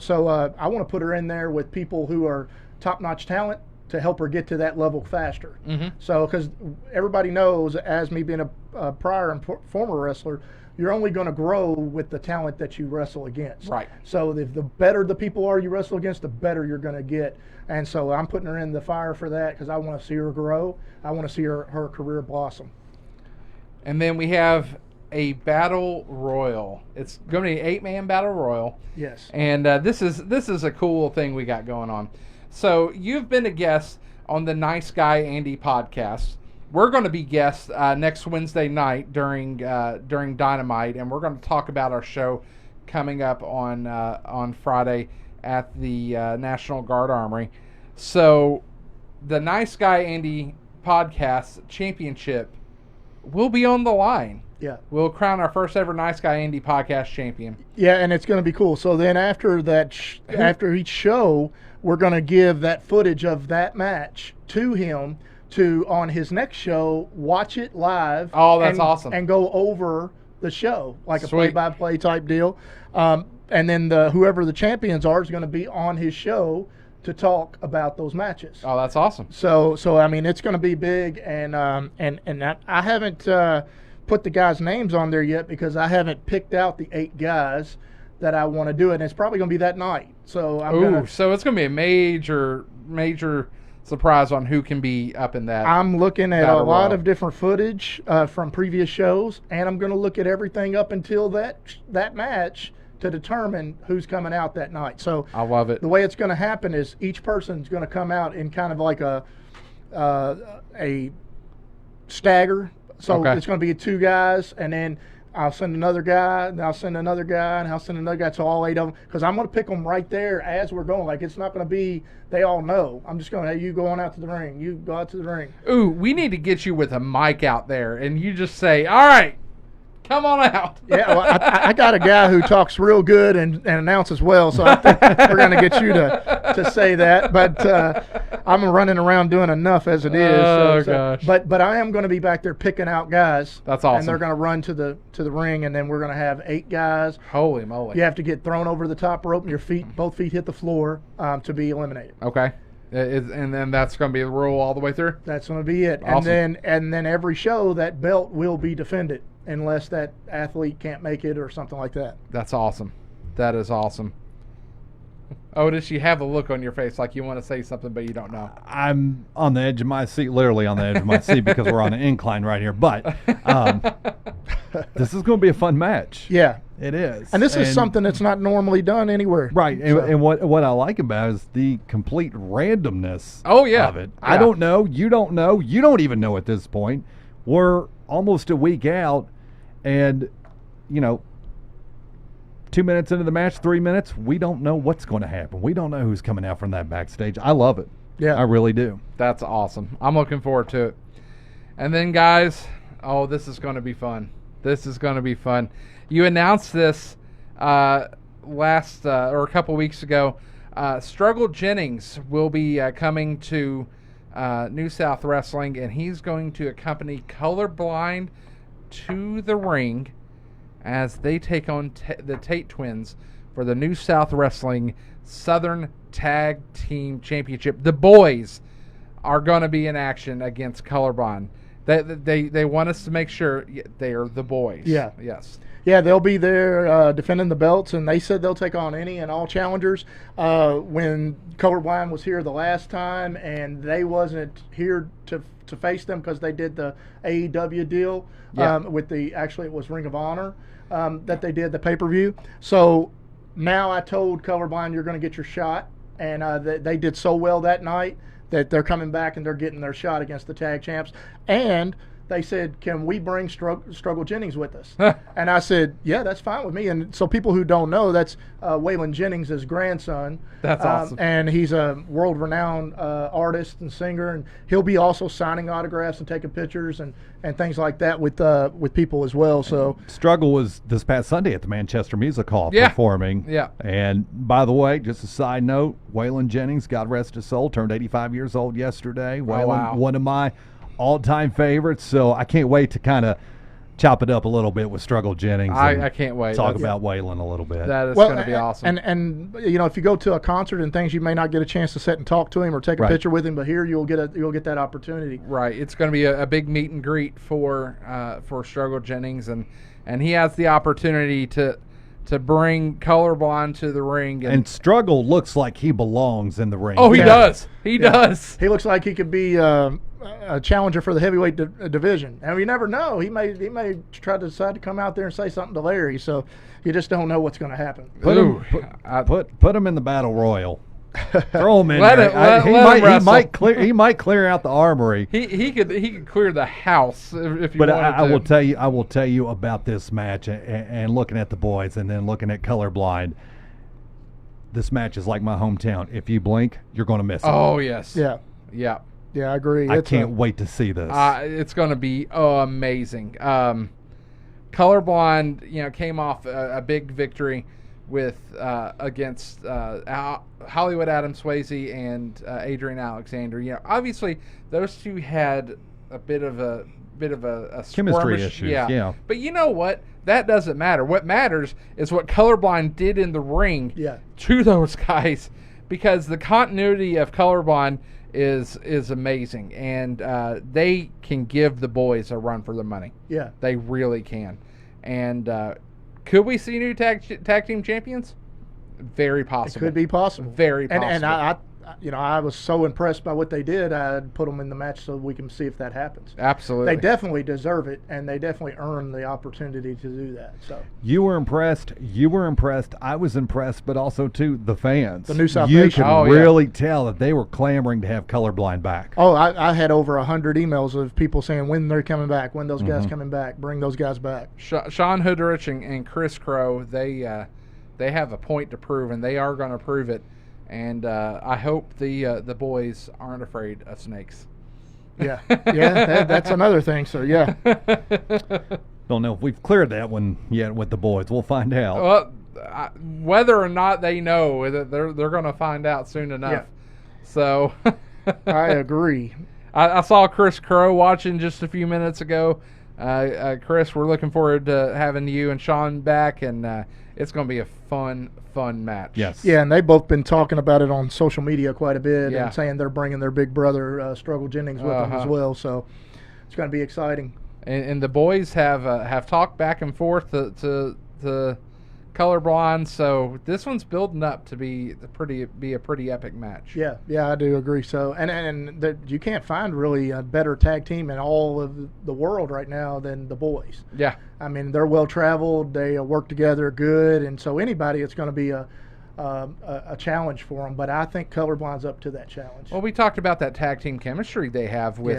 I want to put her in there with people who are top-notch talent to help her get to that level faster. Mm-hmm. So, because everybody knows, as me being a prior and former wrestler, you're only going to grow with the talent that you wrestle against. Right. So the better the people are you wrestle against, the better you're going to get. And so I'm putting her in the fire for that, because I want to see her grow. I want to see her career blossom. And then we have a battle royal. It's going to be an 8-man battle royal. Yes. And this is a cool thing we got going on. So you've been a guest on the Nice Guy Andy podcast. We're going to be guests next Wednesday night during Dynamite, and we're going to talk about our show coming up on Friday at the National Guard Armory. So the Nice Guy Andy podcast championship will be on the line. Yeah. We'll crown our first ever Nice Guy Andy podcast champion. Yeah, and it's going to be cool. So then after that, after each show, we're going to give that footage of that match to him to, on his next show, watch it live. Oh, that's awesome. And go over the show, like a Sweet. play-by-play type deal. And then whoever the champions are is going to be on his show to talk about those matches. Oh, that's awesome. So I mean, it's going to be big, and I haven't put the guys' names on there yet, because I haven't picked out the 8 guys that I want to do it, and it's probably going to be that night. So so it's going to be a major surprise on who can be up in that. I'm looking at a battle lot royal. of different footage from previous shows, and I'm going to look at everything up until that match to determine who's coming out that night. So I love it. The way it's going to happen is each person's going to come out in kind of like a stagger. So Okay. it's going to be 2 guys, and then I'll send another guy, and I'll send another guy, and I'll send another guy, so all 8 of them, because I'm going to pick them right there as we're going. Like, it's not going to be, they all know. I'm just going, hey, you go on out to the ring. You go out to the ring. Ooh, we need to get you with a mic out there, and you just say, all right, come on out. Yeah, well, I got a guy who talks real good and announces well, so I think we're going to get you to say that. But I'm running around doing enough as it is. Oh, gosh. But I am going to be back there picking out guys. That's awesome. And they're going to run to the ring, and then we're going to have 8 guys. Holy moly. You have to get thrown over the top rope, and both feet hit the floor to be eliminated. Okay. And then that's going to be the rule all the way through? That's going to be it. Awesome. And then every show, that belt will be defended, unless that athlete can't make it or something like that. That's awesome. That is awesome. Otis, you have a look on your face like you want to say something, but you don't know. I'm on the edge of my seat, literally on the edge of my seat, because we're on an incline right here. But this is going to be a fun match. Yeah. It is. And this is something that's not normally done anywhere. Right. So- And what I like about it is the complete randomness Oh, yeah. of it. Yeah. I don't know. You don't know. You don't even know at this point. We're almost a week out, and, 2 minutes into the match, 3 minutes, we don't know what's going to happen. We don't know who's coming out from that backstage. I love it. Yeah. I really do. That's awesome. I'm looking forward to it. And then, guys, this is going to be fun. This is going to be fun. You announced this last or a couple weeks ago. Struggle Jennings will be coming to New South Wrestling, and he's going to accompany Colorblind to the ring as they take on the Tate Twins for the New South Wrestling Southern Tag Team Championship. The boys are going to be in action against Colorblind. They want us to make sure they are the boys. Yeah. Yes. Yeah, they'll be there defending the belts, and they said they'll take on any and all challengers. When Colorblind was here the last time, and they wasn't here to face them because they did the AEW deal with it was Ring of Honor that they did the pay-per-view. So now I told Colorblind, you're going to get your shot, and they did so well that night that they're coming back and they're getting their shot against the tag champs. And they said, can we bring Struggle Jennings with us? And I said, yeah, that's fine with me. And so people who don't know, that's Waylon Jennings' grandson. That's awesome. And he's a world-renowned artist and singer, and he'll be also signing autographs and taking pictures and things like that with people as well. So Struggle was this past Sunday at the Manchester Music Hall Yeah. performing. Yeah. And by the way, just a side note, Waylon Jennings, God rest his soul, turned 85 years old yesterday. Waylon, wow. one of my all-time favorites. So I can't wait to kind of chop it up a little bit with Struggle Jennings. I can't wait. Talk That's- about Waylon a little bit. That is going to be awesome. And if you go to a concert and things, you may not get a chance to sit and talk to him or take a Right. picture with him, but here you'll get that opportunity. Right, it's going to be a big meet and greet for Struggle Jennings, and he has the opportunity to bring Colorblind to the ring. And Struggle looks like he belongs in the ring. Oh, he Yeah. does. He does. He looks like he could be a challenger for the heavyweight division. And you never know. He may try to decide to come out there and say something to Larry. So you just don't know what's going to happen. Put him, Ooh, put him in the battle royal. Throw him in Let there. it- let- he let him might wrestle. he might clear out the armory. He could clear the house if you But wanted to. I will tell you about this match and looking at the boys and then looking at Colorblind. This match is like my hometown. If you blink, you're going to miss it. Oh yes. Yeah. Yeah. Yeah, I agree. I It's can't wait to see this. It's going to be amazing. Colorblind, came off a big victory with against Hollywood Adam Swayze and Adrian Alexander. Obviously those two had a bit of a Chemistry skirmish. issues, yeah. But you know what? That doesn't matter. What matters is what Colorblind did in the ring Yeah. to those guys, because the continuity of Colorblind is amazing, and they can give the boys a run for their money. Yeah. They really can. And could we see new tag team champions? Very It possible. could be possible. Very And possible. I was so impressed by what they did. I'd put them in the match so we can see if that happens. Absolutely. They definitely deserve it, and they definitely earn the opportunity to do that. So You were impressed. I was impressed, but also too the fans. The New South You Nation. could Oh, yeah. really tell that they were clamoring to have Colorblind back. I had over 100 emails of people saying when they're coming back, when those Mm-hmm. guys coming back, bring those guys back. Sean Hoodrich and Chris Crow, they have a point to prove, and they are going to prove it. And I hope the boys aren't afraid of snakes. Yeah, that's another thing. So yeah, Don't know if we've cleared that one yet with the boys. We'll find out. Well, whether or not they know, they're going to find out soon enough. Yeah. So I agree. I saw Chris Crow watching just a few minutes ago. Chris, we're looking forward to having you and Sean back, and it's going to be a fun match. Yes. Yeah, and they've both been talking about it on social media quite a bit Yeah. and saying they're bringing their big brother Struggle Jennings with them as Uh-huh. well. So it's going to be exciting. And the boys have talked back and forth to Colorblind, so this one's building up to be a pretty epic match. Yeah, I do agree. So, and you can't find really a better tag team in all of the world right now than the boys. Yeah. I mean, they're well traveled. They work together good, and so anybody, it's going to be a challenge for them. But I think Colorblind's up to that challenge. Well, we talked about that tag team chemistry they have with,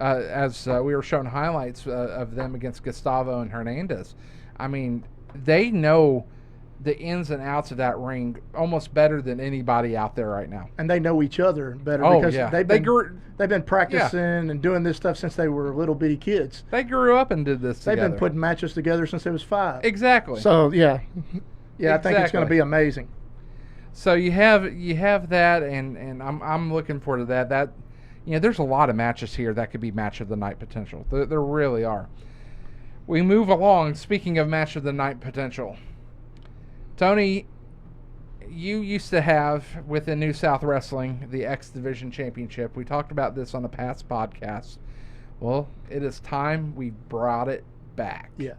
Yeah. as we were shown highlights of them against Gustavo and Hernandez. I mean, they know the ins and outs of that ring almost better than anybody out there right now. And they know each other better Oh, because yeah. they've They been practicing and doing this stuff since they were little bitty kids. They grew up and did this They've together. been putting matches together since they was 5. Exactly. So yeah, I think it's going to Exactly. be amazing. So you have that, and I'm looking forward to that. That there's a lot of matches here that could be match of the night potential. There really are. We move along. Speaking of match of the night potential, Tony, you used to have within New South Wrestling the X Division Championship. We talked about this on a past podcast. Well, it is time we brought it back. Yeah.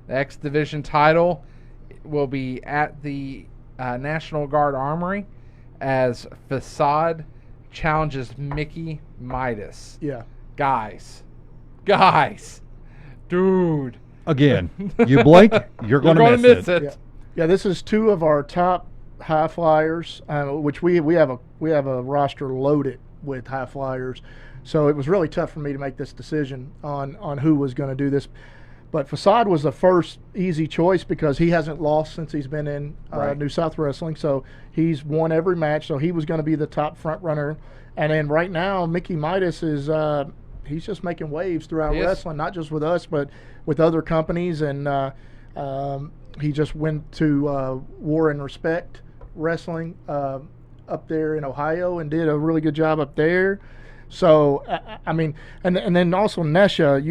The X Division title will be at the National Guard Armory as Facade challenges Mickey Midas. Yeah. Guys, dude. Again, you blink, you're going to miss it. Yeah. Yeah, this is 2 of our top high flyers, which we have a roster loaded with high flyers. So it was really tough for me to make this decision on who was going to do this. But Facade was the first easy choice because he hasn't lost since he's been in Right. New South Wrestling. So he's won every match. So he was going to be the top front runner. And then right now, Mickey Midas is he's just making waves throughout He is. wrestling, not just with us, but with other companies. And he just went to War and Respect Wrestling up there in Ohio and did a really good job up there. So I mean, and then also Nesha,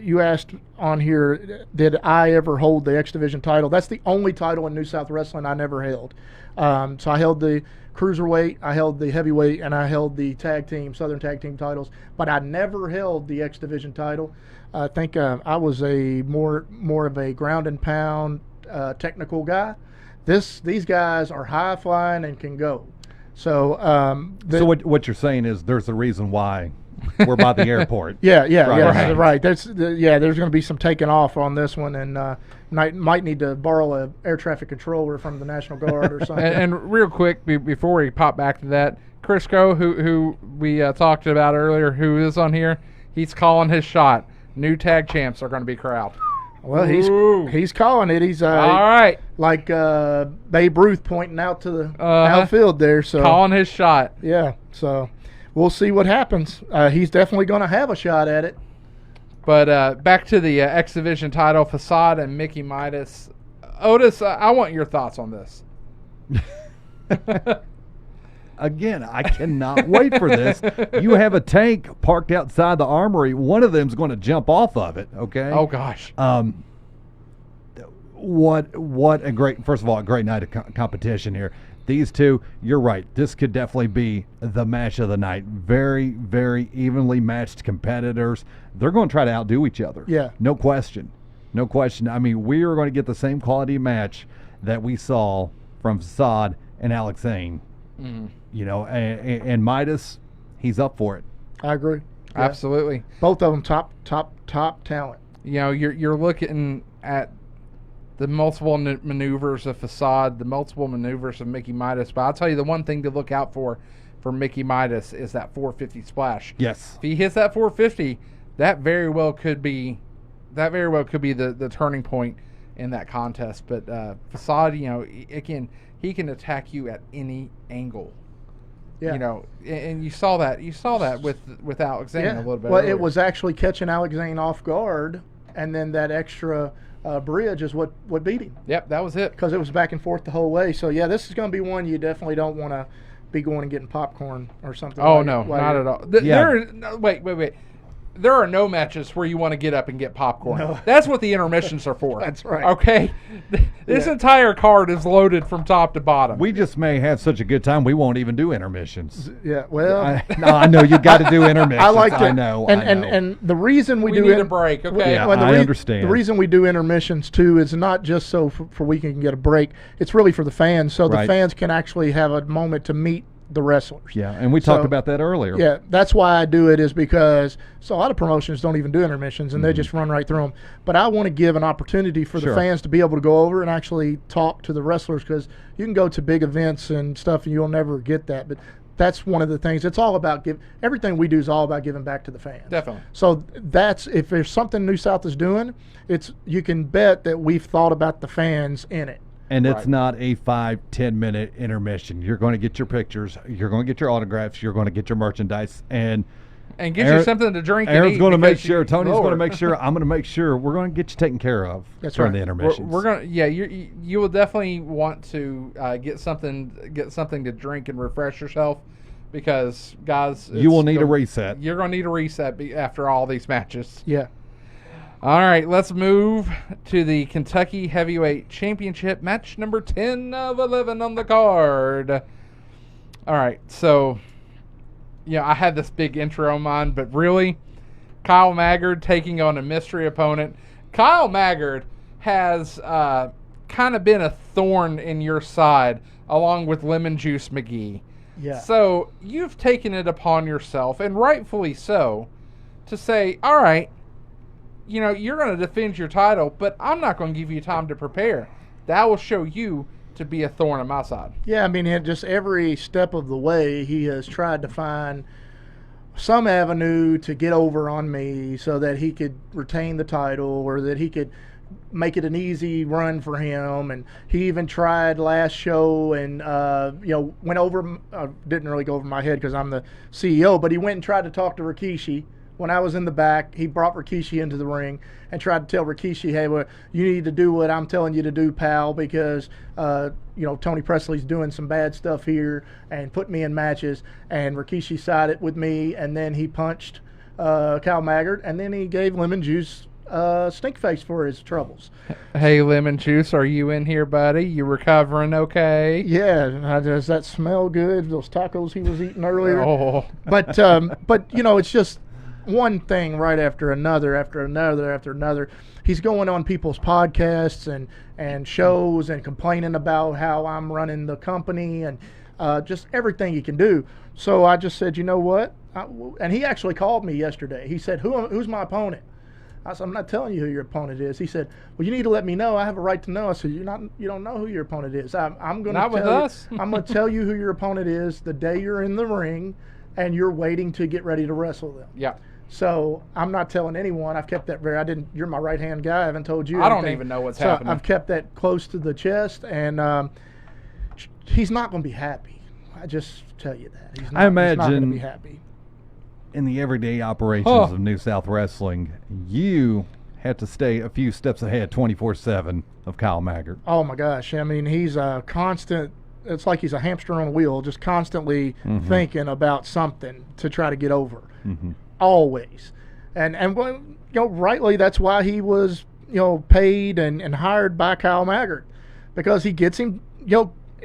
you asked on here, did I ever hold the X Division title? That's the only title in New South Wrestling I never held. So I held the cruiserweight, I held the heavyweight, and I held the Southern Tag Team titles, but I never held the X Division title. I think I was a more of a ground and pound technical guy. These guys are high flying and can go. So so what you're saying is there's a reason why we're by the airport. Yeah, Right. There's going to be some taking off on this one, and might need to borrow a air traffic controller from the National Guard or something. And real quick, before we pop back to that, Crisco, who we talked about earlier, who is on here, he's calling his shot. New tag champs are going to be corralled. Well, Ooh. he's calling it. He's All right. like Babe Ruth pointing out to the outfield there. So Calling his shot. yeah, so we'll see what happens. He's definitely going to have a shot at it. But back to the X Division title, Facade and Mickey Midas. Otis, I want your thoughts on this. Again, I cannot wait for this. You have a tank parked outside the armory. One of them's going to jump off of it. Okay. Oh gosh. What a great, first of all, a great night of competition here. These two, you're right. This could definitely be the match of the night. Very, very evenly matched competitors. They're going to try to outdo each other. Yeah. No question. No question. I mean, we are going to get the same quality match that we saw from Facade and Alex Zane. Mhm. You know, and Midas, he's up for it. I agree. Yeah. Absolutely. Both of them top talent. You know, you're looking at the multiple maneuvers of Facade, the multiple maneuvers of Mickey Midas. But I'll tell you the one thing to look out for Mickey Midas is that 450 splash. Yes. If he hits that 450, that very well could be the turning point in that contest. But Facade, you know, he can attack you at any angle. Yeah. You know, and you saw that with Alex Zane a little bit. Well, earlier. it was actually catching Alex Zane off guard, and then that extra bridge is what beat him, Yep, that was it. because it was back and forth the whole way. So yeah, this is going to be one you definitely don't want to be going and getting popcorn or something. Oh while no, you're- while not you're- at all. Yeah. Wait. There are no matches where you want to get up and get popcorn. No. That's what the intermissions are for. That's right. Okay, this Yeah. entire card is loaded from top to bottom. We just may have such a good time we won't even do intermissions. Yeah, well, I know you got to do intermissions. I like to. I know. And the reason we We do need a break, okay. Yeah, the I understand. The reason we do intermissions too is not just so for we can get a break. It's really for the fans, so the Right. fans can actually have a moment to meet the wrestlers. Yeah, and we talked So- about that earlier. Yeah, that's why I do it, is because a lot of promotions don't even do intermissions and they just run right through them. But I want to give an opportunity for Sure. the fans to be able to go over and actually talk to the wrestlers, because you can go to big events and stuff and you'll never get that. But that's one of the things. It's all about everything we do is all about giving back to the fans. Definitely. So that's, if there's something New South is doing, you can bet that we've thought about the fans in it. And it's Right. not a 5-10 minute intermission. You're going to get your pictures. You're going to get your autographs. You're going to get your merchandise. And And get you something to drink. Aaron's and eat going to make because sure. you Tony's going to lower. make sure. I'm going to make sure. We're going to get you taken care of That's during right. the intermissions. We're gonna, yeah. You will definitely want to get something to drink and refresh yourself, because guys, You will it's need a go- reset. You're gonna need a reset after all these matches. Yeah. All right, let's move to the Kentucky Heavyweight Championship, match number 10 of 11 on the card. All right, so, yeah, I had this big intro in mind, but really, Kyle Maggard taking on a mystery opponent. Kyle Maggard has kind of been a thorn in your side, along with Lemon Juice McGee. Yeah. So you've taken it upon yourself, and rightfully so, to say, all right, you know, you're going to defend your title, but I'm not going to give you time to prepare. That will show you to be a thorn in my side. Yeah, I mean, just every step of the way, he has tried to find some avenue to get over on me so that he could retain the title, or that he could make it an easy run for him. And he even tried last show and, went over, didn't really go over my head because I'm the CEO, but he went and tried to talk to Rikishi when I was in the back, he brought Rikishi into the ring and tried to tell Rikishi, hey, well, you need to do what I'm telling you to do, pal, because, Tony Presley's doing some bad stuff here and put me in matches. And Rikishi sided with me, and then he punched Cal Maggart, and then he gave Lemon Juice stink face for his troubles. Hey, Lemon Juice, are you in here, buddy? You recovering okay? Yeah, does that smell good? Those tacos he was eating earlier. Oh. But it's just one thing right after another, after another, after another. He's going on people's podcasts and shows and complaining about how I'm running the company and just everything he can do. So I just said, you know what? And he actually called me yesterday. He said, who's my opponent? I said, I'm not telling you who your opponent is. He said, well, you need to let me know. I have a right to know. I said, you don't know who your opponent is. I'm going to Not with us. I'm going to tell you who your opponent is the day you're in the ring and you're waiting to get ready to wrestle them. Yeah. So I'm not telling anyone. I've kept that you're my right-hand guy. I haven't told you I don't anything. even know what's So happening. I've kept that close to the chest, and he's not going to be happy. I just tell you that. He's not going to imagine be happy. In the everyday operations Huh. of New South Wrestling, you have to stay a few steps ahead 24/7 of Kyle Maggart. Oh my gosh! I mean, he's a constant. It's like he's a hamster on a wheel, just constantly thinking about something to try to get over. Mm-hmm. Always, and well, rightly, that's why he was paid and hired by Kyle Maggart, because he gets him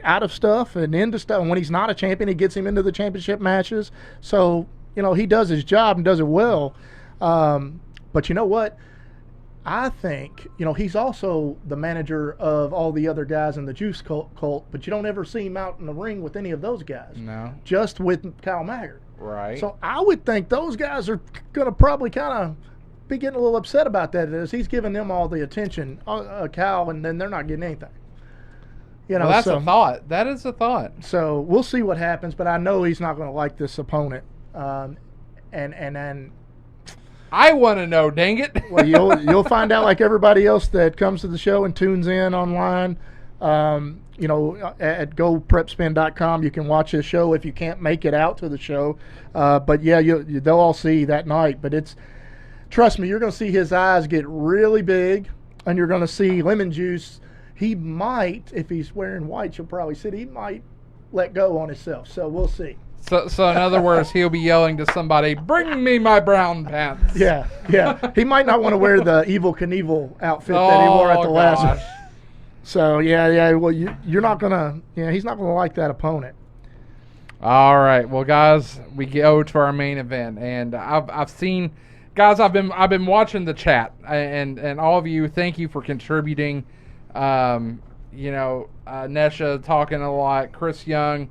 out of stuff and into stuff. And when he's not a champion, he gets him into the championship matches. So he does his job and does it well. But you know what? I think, he's also the manager of all the other guys in the Juice cult, but you don't ever see him out in the ring with any of those guys. No. Just with Kyle Maggart. Right. So I would think those guys are going to probably kind of be getting a little upset about that, as he's giving them all the attention, Kyle, and then they're not getting anything. Well, that's a thought. That is a thought. So we'll see what happens, but I know he's not going to like this opponent. And I want to know, dang it. well, you'll find out like everybody else that comes to the show and tunes in online. At GoPrepSpin.com, you can watch this show if you can't make it out to the show. But yeah, they'll all see that night. But trust me, you're going to see his eyes get really big, and you're going to see Lemon Juice. He might, if he's wearing white, you'll probably see he might let go on himself. So we'll see. So in other words, he'll be yelling to somebody, "Bring me my brown pants." Yeah. He might not want to wear the Evel Knievel outfit that he wore at the last one. gosh. So yeah. Well, you're not gonna. Yeah, he's not gonna like that opponent. All right, well, guys, we go to our main event, and I've seen, guys, I've been watching the chat, and all of you, thank you for contributing. Nesha talking a lot, Chris Young,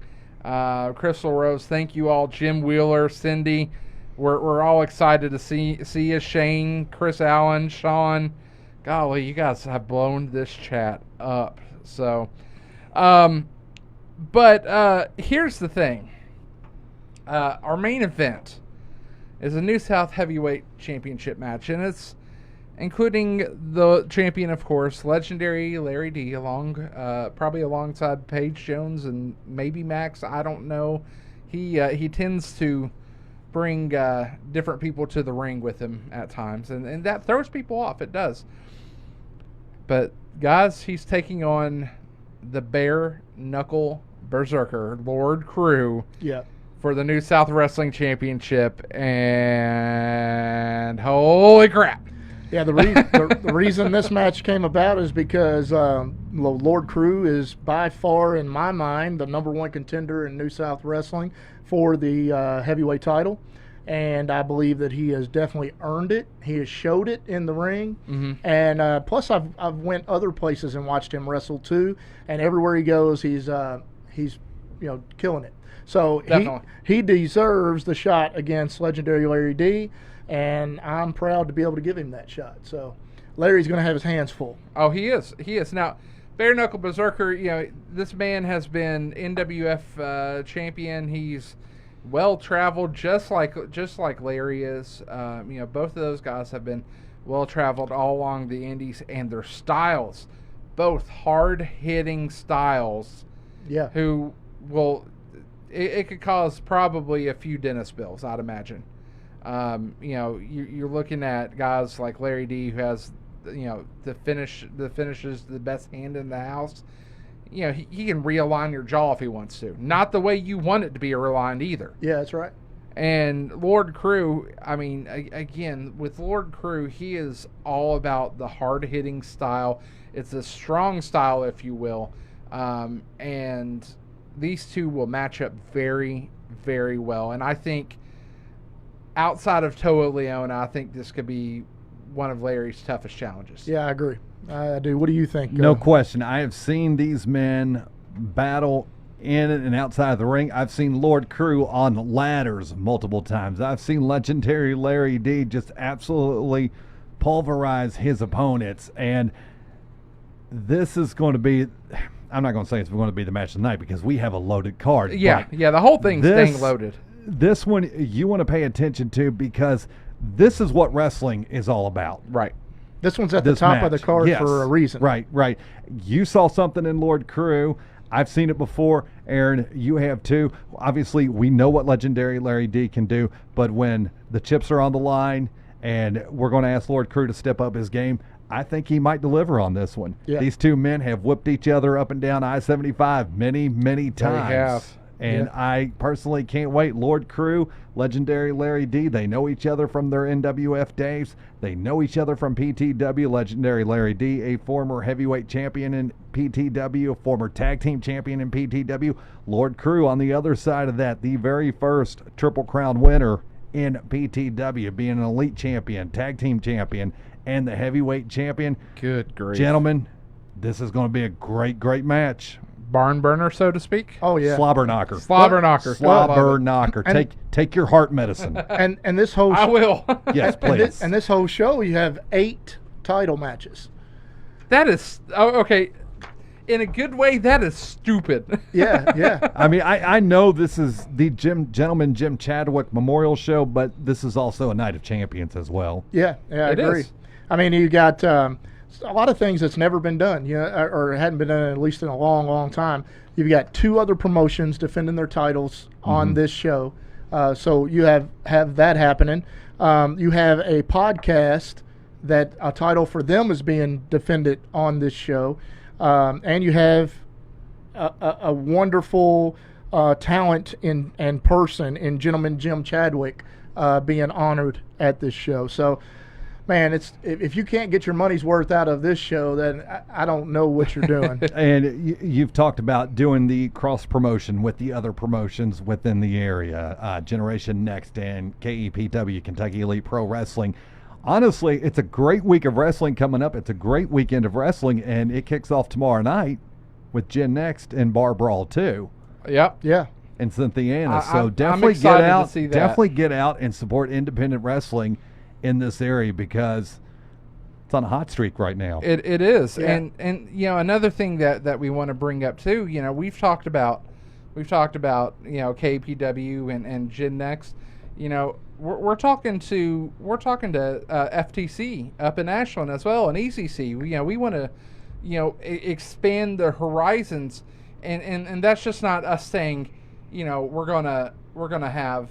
Crystal Rose, thank you all, Jim Wheeler, Cindy, we're all excited to see you, Shane, Chris Allen, Sean. Golly, you guys have blown this chat up. So, but here's the thing. Our main event is a New South Heavyweight Championship match, and it's including the champion, of course, legendary Larry D, probably alongside Paige Jones and maybe Max. I don't know. He tends to bring different people to the ring with him at times, and that throws people off. It does. But guys, he's taking on the bare knuckle berserker, Lord Crew. Yeah. For the New South Wrestling Championship, and holy crap. Yeah, the reason this match came about is because Lord Crew is by far, in my mind, the number one contender in New South Wrestling for the heavyweight title. And I believe that he has definitely earned it. He has showed it in the ring. Mm-hmm. And plus, I've went other places and watched him wrestle too. And everywhere he goes, he's killing it. So he deserves the shot against legendary Larry D. And I'm proud to be able to give him that shot. So Larry's going to have his hands full. Oh, he is. He is. Now, bare knuckle berserker, this man has been NWF champion. He's well traveled, just like Larry is. Both of those guys have been well traveled all along the indies, and their styles, both hard hitting styles. Yeah. Who will it could cause probably a few dentist bills, I'd imagine. You're looking at guys like Larry D, who has, the finishes the best hand in the house. He can realign your jaw if he wants to. Not the way you want it to be realigned either. Yeah, that's right. And Lord Crew, I mean, again, with Lord Crew, he is all about the hard-hitting style. It's a strong style, if you will. And these two will match up very, very well. And I think outside of Toa Leona, I think this could be one of Larry's toughest challenges. Yeah, I agree. I do. What do you think? No question. I have seen these men battle in and outside of the ring. I've seen Lord Crew on ladders multiple times. I've seen legendary Larry D just absolutely pulverize his opponents. And this is going to be, I'm not going to say it's going to be the match of the night because we have a loaded card. Yeah, the whole thing's dang loaded. This one you want to pay attention to because this is what wrestling is all about. Right. This one's at the top of the card for a reason. Right. You saw something in Lord Crew. I've seen it before. Aaron, you have too. Obviously, we know what legendary Larry D can do, but when the chips are on the line and we're going to ask Lord Crew to step up his game, I think he might deliver on this one. Yeah. These two men have whipped each other up and down I-75 many, many times. They have. And I personally can't wait. Lord Crew, legendary Larry D, they know each other from their NWF days. They know each other from PTW. Legendary Larry D, a former heavyweight champion in PTW, a former tag team champion in PTW. Lord Crew on the other side of that, the very first Triple Crown winner in PTW, being an elite champion, tag team champion, and the heavyweight champion. Good grief. Gentlemen, this is going to be a great, great match. Barn burner, so to speak. Oh yeah, Slobber knocker. Slobber knocker. Slobber knocker. And- Take your heart medicine. and this whole I will. Yes, please. and this whole show, you have 8 title matches. That is okay. In a good way, that is stupid. Yeah. I mean, I know this is the Gentleman Jim Chadwick Memorial Show, but this is also a Night of Champions as well. I It agree. is. I mean, you got a lot of things that's never been done, or hadn't been done at least in a long, long time. You've got 2 other promotions defending their titles on this show, so you have that happening. You have a podcast that a title for them is being defended on this show, and you have a wonderful talent and person in Gentleman Jim Chadwick being honored at this show. So, man, if you can't get your money's worth out of this show, then I don't know what you're doing. And you've talked about doing the cross promotion with the other promotions within the area, Generation Next and KEPW, Kentucky Elite Pro Wrestling. Honestly, it's a great week of wrestling coming up. It's a great weekend of wrestling, and it kicks off tomorrow night with Gen Next and Bar Brawl 2 Yep. Yeah. in Cynthiana. So I'm definitely excited get out. to see that. Definitely get out and support independent wrestling in this area because it's on a hot streak right now. It is. Yeah. And another thing that we want to bring up too, we've talked about KPW and Gen Next. We're talking to FTC up in Ashland as well, and ECC. We want to expand the horizons, and that's just not us saying we're gonna have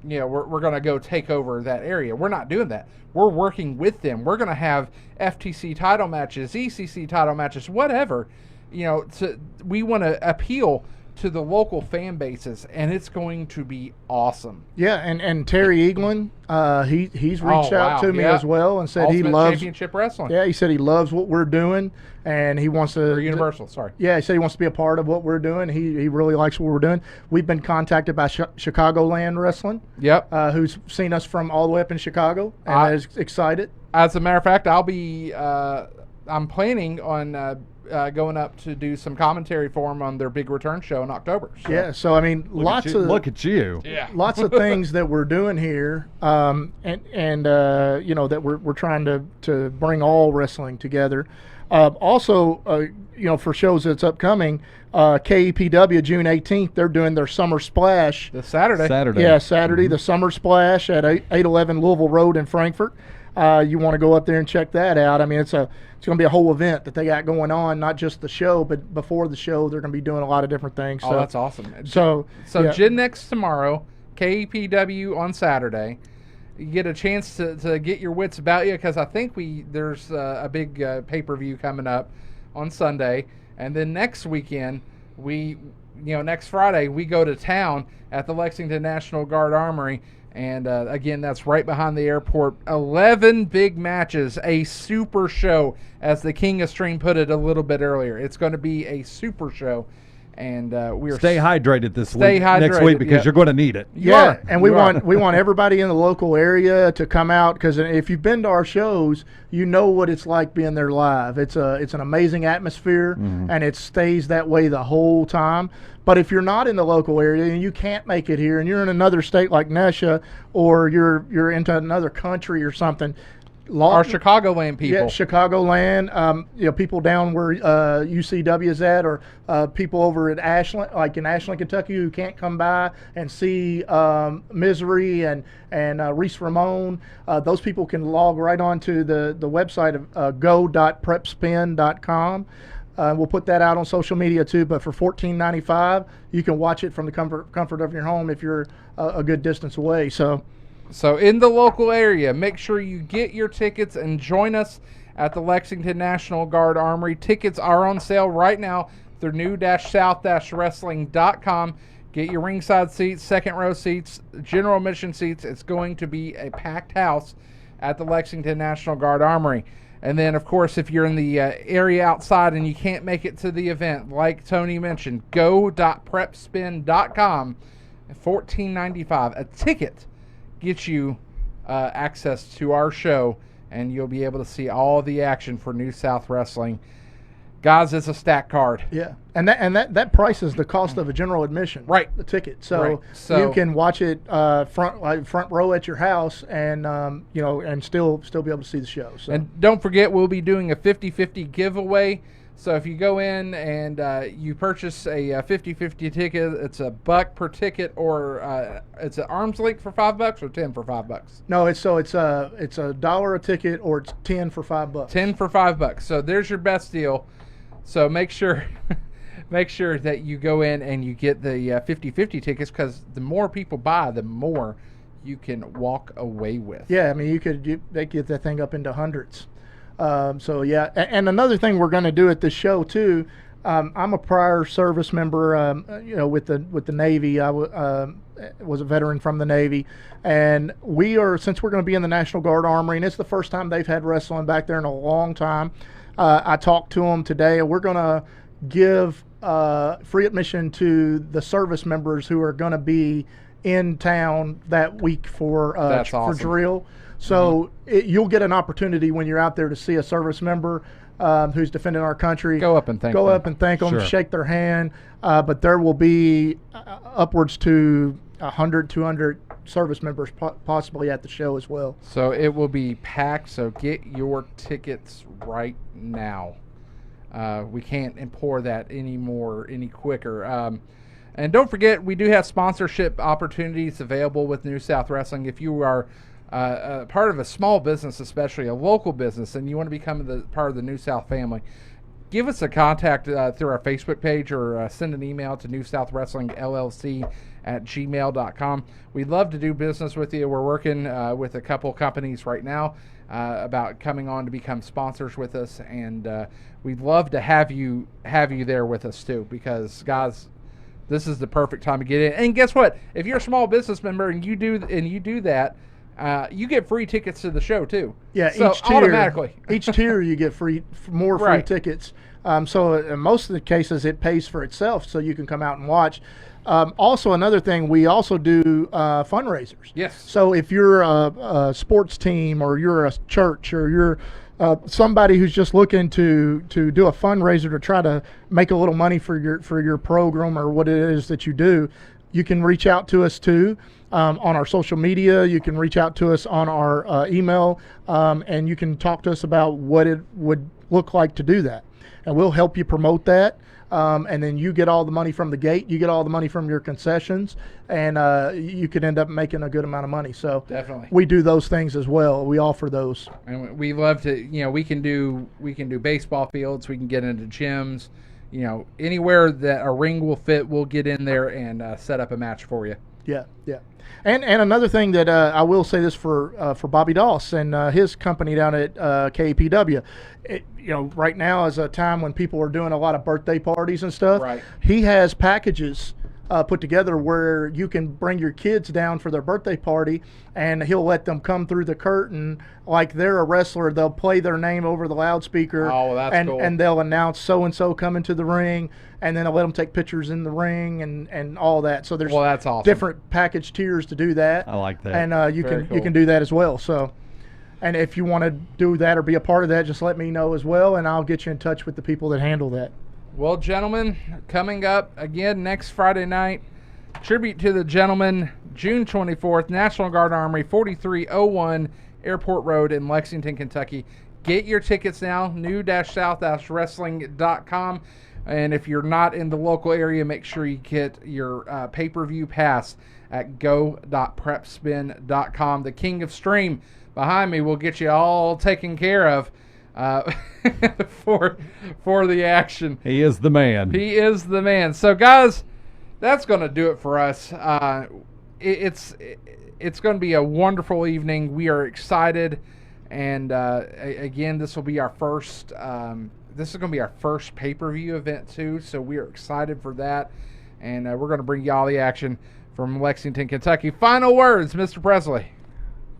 we're going to go take over that area. We're not doing that. We're working with them. We're going to have FTC title matches, ECC title matches, whatever. We want to appeal to the local fan bases, and it's going to be awesome. Yeah, and Terry Eaglin, he's reached out to me as well and said Ultimate he loves Championship Wrestling. Yeah, he said he loves what we're doing, and he wants to Or Universal, sorry. Yeah, he said he wants to be a part of what we're doing. He really likes what we're doing. We've been contacted by Chicagoland Wrestling, Yep. who's seen us from all the way up in Chicago and is excited. As a matter of fact, I'll be. I'm planning on going up to do some commentary for them on their big return show in October. So. Yeah, so I mean, lots of look at you. Yeah. lots of things that we're doing here, and that we're trying to bring all wrestling together. Also, for shows that's upcoming, KEPW June 18th, they're doing their Summer Splash. This Saturday. Yeah, Saturday, the Summer Splash at 811 Louisville Road in Frankfort. You want to go up there and check that out. I mean, it's going to be a whole event that they got going on, not just the show, but before the show, they're going to be doing a lot of different things. Oh, So, that's awesome. So So yeah. Gen Next tomorrow, KPW on Saturday. You get a chance to get your wits about you because I think there's a big pay-per-view coming up on Sunday. And then next weekend, next Friday, we go to town at the Lexington National Guard Armory. And again, that's right behind the airport. 11 big matches, a super show, as the King of Stream put it a little bit earlier. It's going to be a super show. And we're Stay hydrated next week because you're going to need it. Yeah, and we want everybody in the local area to come out because if you've been to our shows, you know what it's like being there live. It's an amazing atmosphere, and it stays that way the whole time. But if you're not in the local area and you can't make it here, and you're in another state like Nesha, or you're into another country or something. Our Chicagoland people. Yeah, Chicagoland. People down where UCW is at, or people over at Ashland, like in Ashland, Kentucky, who can't come by and see Misery and Reese Ramon. Those people can log right onto the website of go.prepspin.com. We'll put that out on social media too. But for $14.95, you can watch it from the comfort of your home if you're a good distance away. So in the local area, make sure you get your tickets and join us at the Lexington National Guard Armory. Tickets are on sale right now through new-south-wrestling.com. Get your ringside seats, second row seats, general admission seats. It's going to be a packed house at the Lexington National Guard Armory. And then, of course, if you're in the area outside and you can't make it to the event, like Tony mentioned, go.prepspin.com, $14.95. A ticket gets you access to our show, and you'll be able to see all the action for New South Wrestling. Guys, it's a stack card. Yeah, and that price is the cost of a general admission. Right. The ticket. So you can watch it front row at your house, and and still be able to see the show. So. And don't forget, we'll be doing a 50-50 giveaway. So if you go in and you purchase a 50-50 ticket, it's $1 per ticket, or it's an arm's length for $5 or 10 for $5. No, it's $1 a ticket, or it's 10 for $5. 10 for $5. So there's your best deal. So make sure that you go in and you get the 50-50 tickets, because the more people buy, the more you can walk away with. Yeah, I mean they get that thing up into hundreds. And another thing we're going to do at this show too. I'm a prior service member, with the Navy. I was a veteran from the Navy, and since we're going to be in the National Guard Armory, and it's the first time they've had wrestling back there in a long time. I talked to them today, and we're going to give free admission to the service members who are going to be in town that week for awesome. drill. So you'll get an opportunity when you're out there to see a service member who's defending our country. Go up and thank them. Sure. Shake their hand. But there will be upwards to 100, 200 service members possibly at the show as well. So it will be packed. So get your tickets right now. We can't implore that any quicker. And don't forget, we do have sponsorship opportunities available with New South Wrestling. If you are part of a small business, especially a local business, and you want to become part of the New South family, give us a contact through our Facebook page, or send an email to newsouthwrestlingllc@gmail.com. We'd love to do business with you. We're working with a couple companies right now about coming on to become sponsors with us, and we'd love to have you there with us too, because guys, this is the perfect time to get in. And guess what? If you're a small business member and you do that, you get free tickets to the show too. Yeah, so each tier, automatically. each tier you get more free Right. tickets. So in most of the cases it pays for itself, so you can come out and watch. Also, another thing, we also do fundraisers. Yes. So if you're a sports team, or you're a church, or you're somebody who's just looking to do a fundraiser to try to make a little money for your program or what it is that you do, you can reach out to us too. On our social media, you can reach out to us on our email, and you can talk to us about what it would look like to do that. And we'll help you promote that. And then you get all the money from the gate, you get all the money from your concessions, and you could end up making a good amount of money. So Definitely. we do those things as well. We offer those. And we love to, we can do baseball fields, we can get into gyms, anywhere that a ring will fit, we'll get in there and set up a match for you. Yeah, yeah. And another thing that I will say this for Bobby Doss and his company down at KPW. Right now is a time when people are doing a lot of birthday parties and stuff. Right. He has packages put together where you can bring your kids down for their birthday party, and he'll let them come through the curtain like they're a wrestler. They'll play their name over the loudspeaker. Oh, that's cool. And they'll announce so-and-so coming to the ring, and then they'll let them take pictures in the ring and all that. So there's that's awesome. different package tiers to do that. I like that. And you Very can do that as well. So, and if you want to do that or be a part of that, just let me know as well, and I'll get you in touch with the people that handle that. Well, gentlemen, coming up again next Friday night, tribute to the gentleman, June 24th, National Guard Armory, 4301 Airport Road in Lexington, Kentucky. Get your tickets now, new-south-wrestling.com. And if you're not in the local area, make sure you get your pay-per-view pass at go.prepspin.com. The King of Stream behind me will get you all taken care of for the action. He is the man. He is the man. So, guys, that's going to do it for us. It's going to be a wonderful evening. We are excited, and again, this will be our first. This is going to be our first pay-per-view event too. So we are excited for that, and we're going to bring you all the action from Lexington, Kentucky. Final words, Mr. Presley.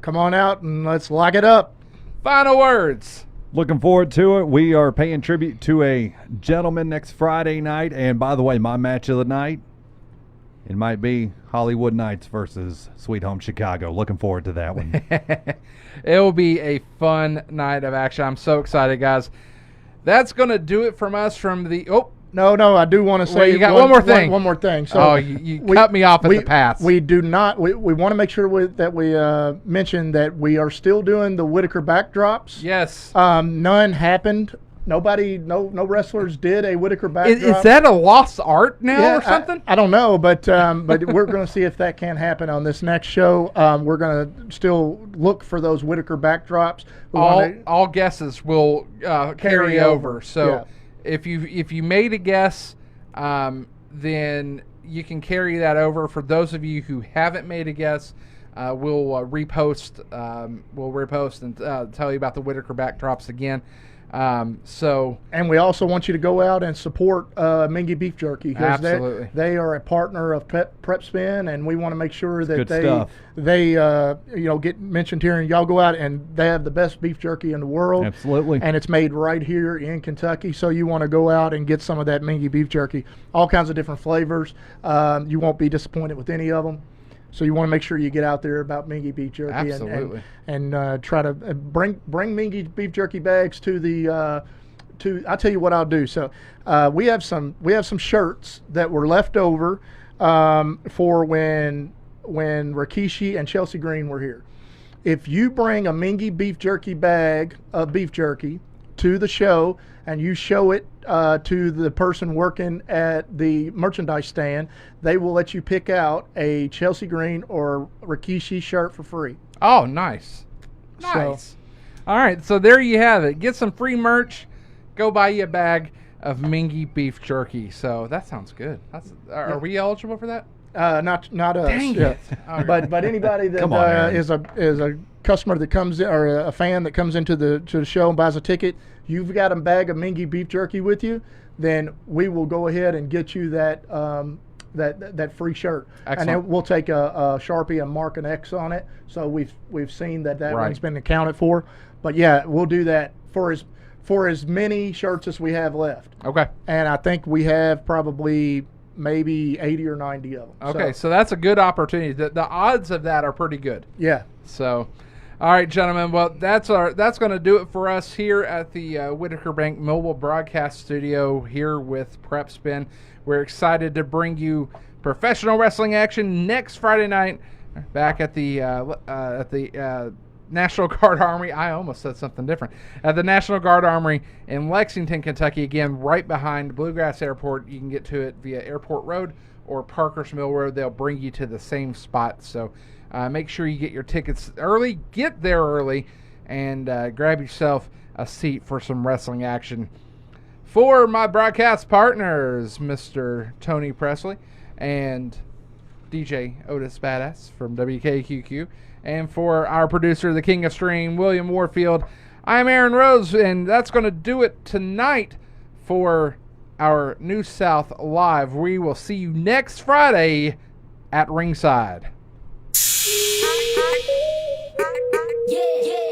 Come on out and let's lock it up. Final words. Looking forward to it. We are paying tribute to a gentleman next Friday night. And by the way, my match of the night, it might be Hollywood Knights versus Sweet Home Chicago. Looking forward to that one. It will be a fun night of action. I'm so excited, guys. That's going to do it from us from the... Oh, No, I do want to say you got one more thing. One more thing. So you cut me off at the pass. We do not. We want to make sure that we mention that we are still doing the Whitaker backdrops. Yes. None happened. Nobody, no wrestlers did a Whitaker backdrop. Is that a lost art now or something? I don't know, but we're going to see if that can happen on this next show. We're going to still look for those Whitaker backdrops. All guesses will carry over. So yeah. if you made a guess, then you can carry that over. For those of you who haven't made a guess, we'll repost. We'll repost and tell you about the Whitaker backdrops again. And we also want you to go out and support Mingy Beef Jerky, because absolutely. they are a partner of Prep Spin, and we want to make sure that they get mentioned here, and y'all go out and they have the best beef jerky in the world. Absolutely. And it's made right here in Kentucky, so you want to go out and get some of that Mingy Beef Jerky. All kinds of different flavors. You won't be disappointed with any of them. So you want to make sure you get out there about Mingy Beef Jerky. Absolutely. and try to bring Mingy Beef Jerky bags to the I'll tell you what I'll do. So we have some shirts that were left over for when Rikishi and Chelsea Green were here. If you bring a Mingy Beef Jerky bag of beef jerky to the show and you show it to the person working at the merchandise stand, they will let you pick out a Chelsea Green or Rikishi shirt for free. Oh, nice. Nice. All right, so there you have it. Get some free merch. Go buy you a bag of Mingy Beef Jerky. So that sounds good. Are we eligible for that? Not us. Dang it. But anybody that is a customer that comes in, or a fan that comes into the show and buys a ticket, you've got a bag of Mingy Beef Jerky with you, then we will go ahead and get you that free shirt. Excellent. And then we'll take a Sharpie and mark an X on it, so we've seen that right. one's been accounted for. But yeah, we'll do that for as many shirts as we have left. Okay. And I think we have probably maybe 80 or 90 of them. Okay, so that's a good opportunity. The odds of that are pretty good. Yeah. So, all right, gentlemen. Well, that's going to do it for us here at the Whitaker Bank Mobile Broadcast Studio here with Prep Spin. We're excited to bring you professional wrestling action next Friday night back at the National Guard Armory. I almost said something different. At the National Guard Armory in Lexington, Kentucky. Again, right behind Bluegrass Airport. You can get to it via Airport Road or Parker's Mill Road. They'll bring you to the same spot. So make sure you get your tickets early. Get there early and grab yourself a seat for some wrestling action. For my broadcast partners, Mr. Tony Presley and DJ Otis Badass from WKQQ. And for our producer, the King of Stream, William Warfield, I'm Aaron Rose, and that's going to do it tonight for our New South Live. We will see you next Friday at ringside. Yeah, yeah.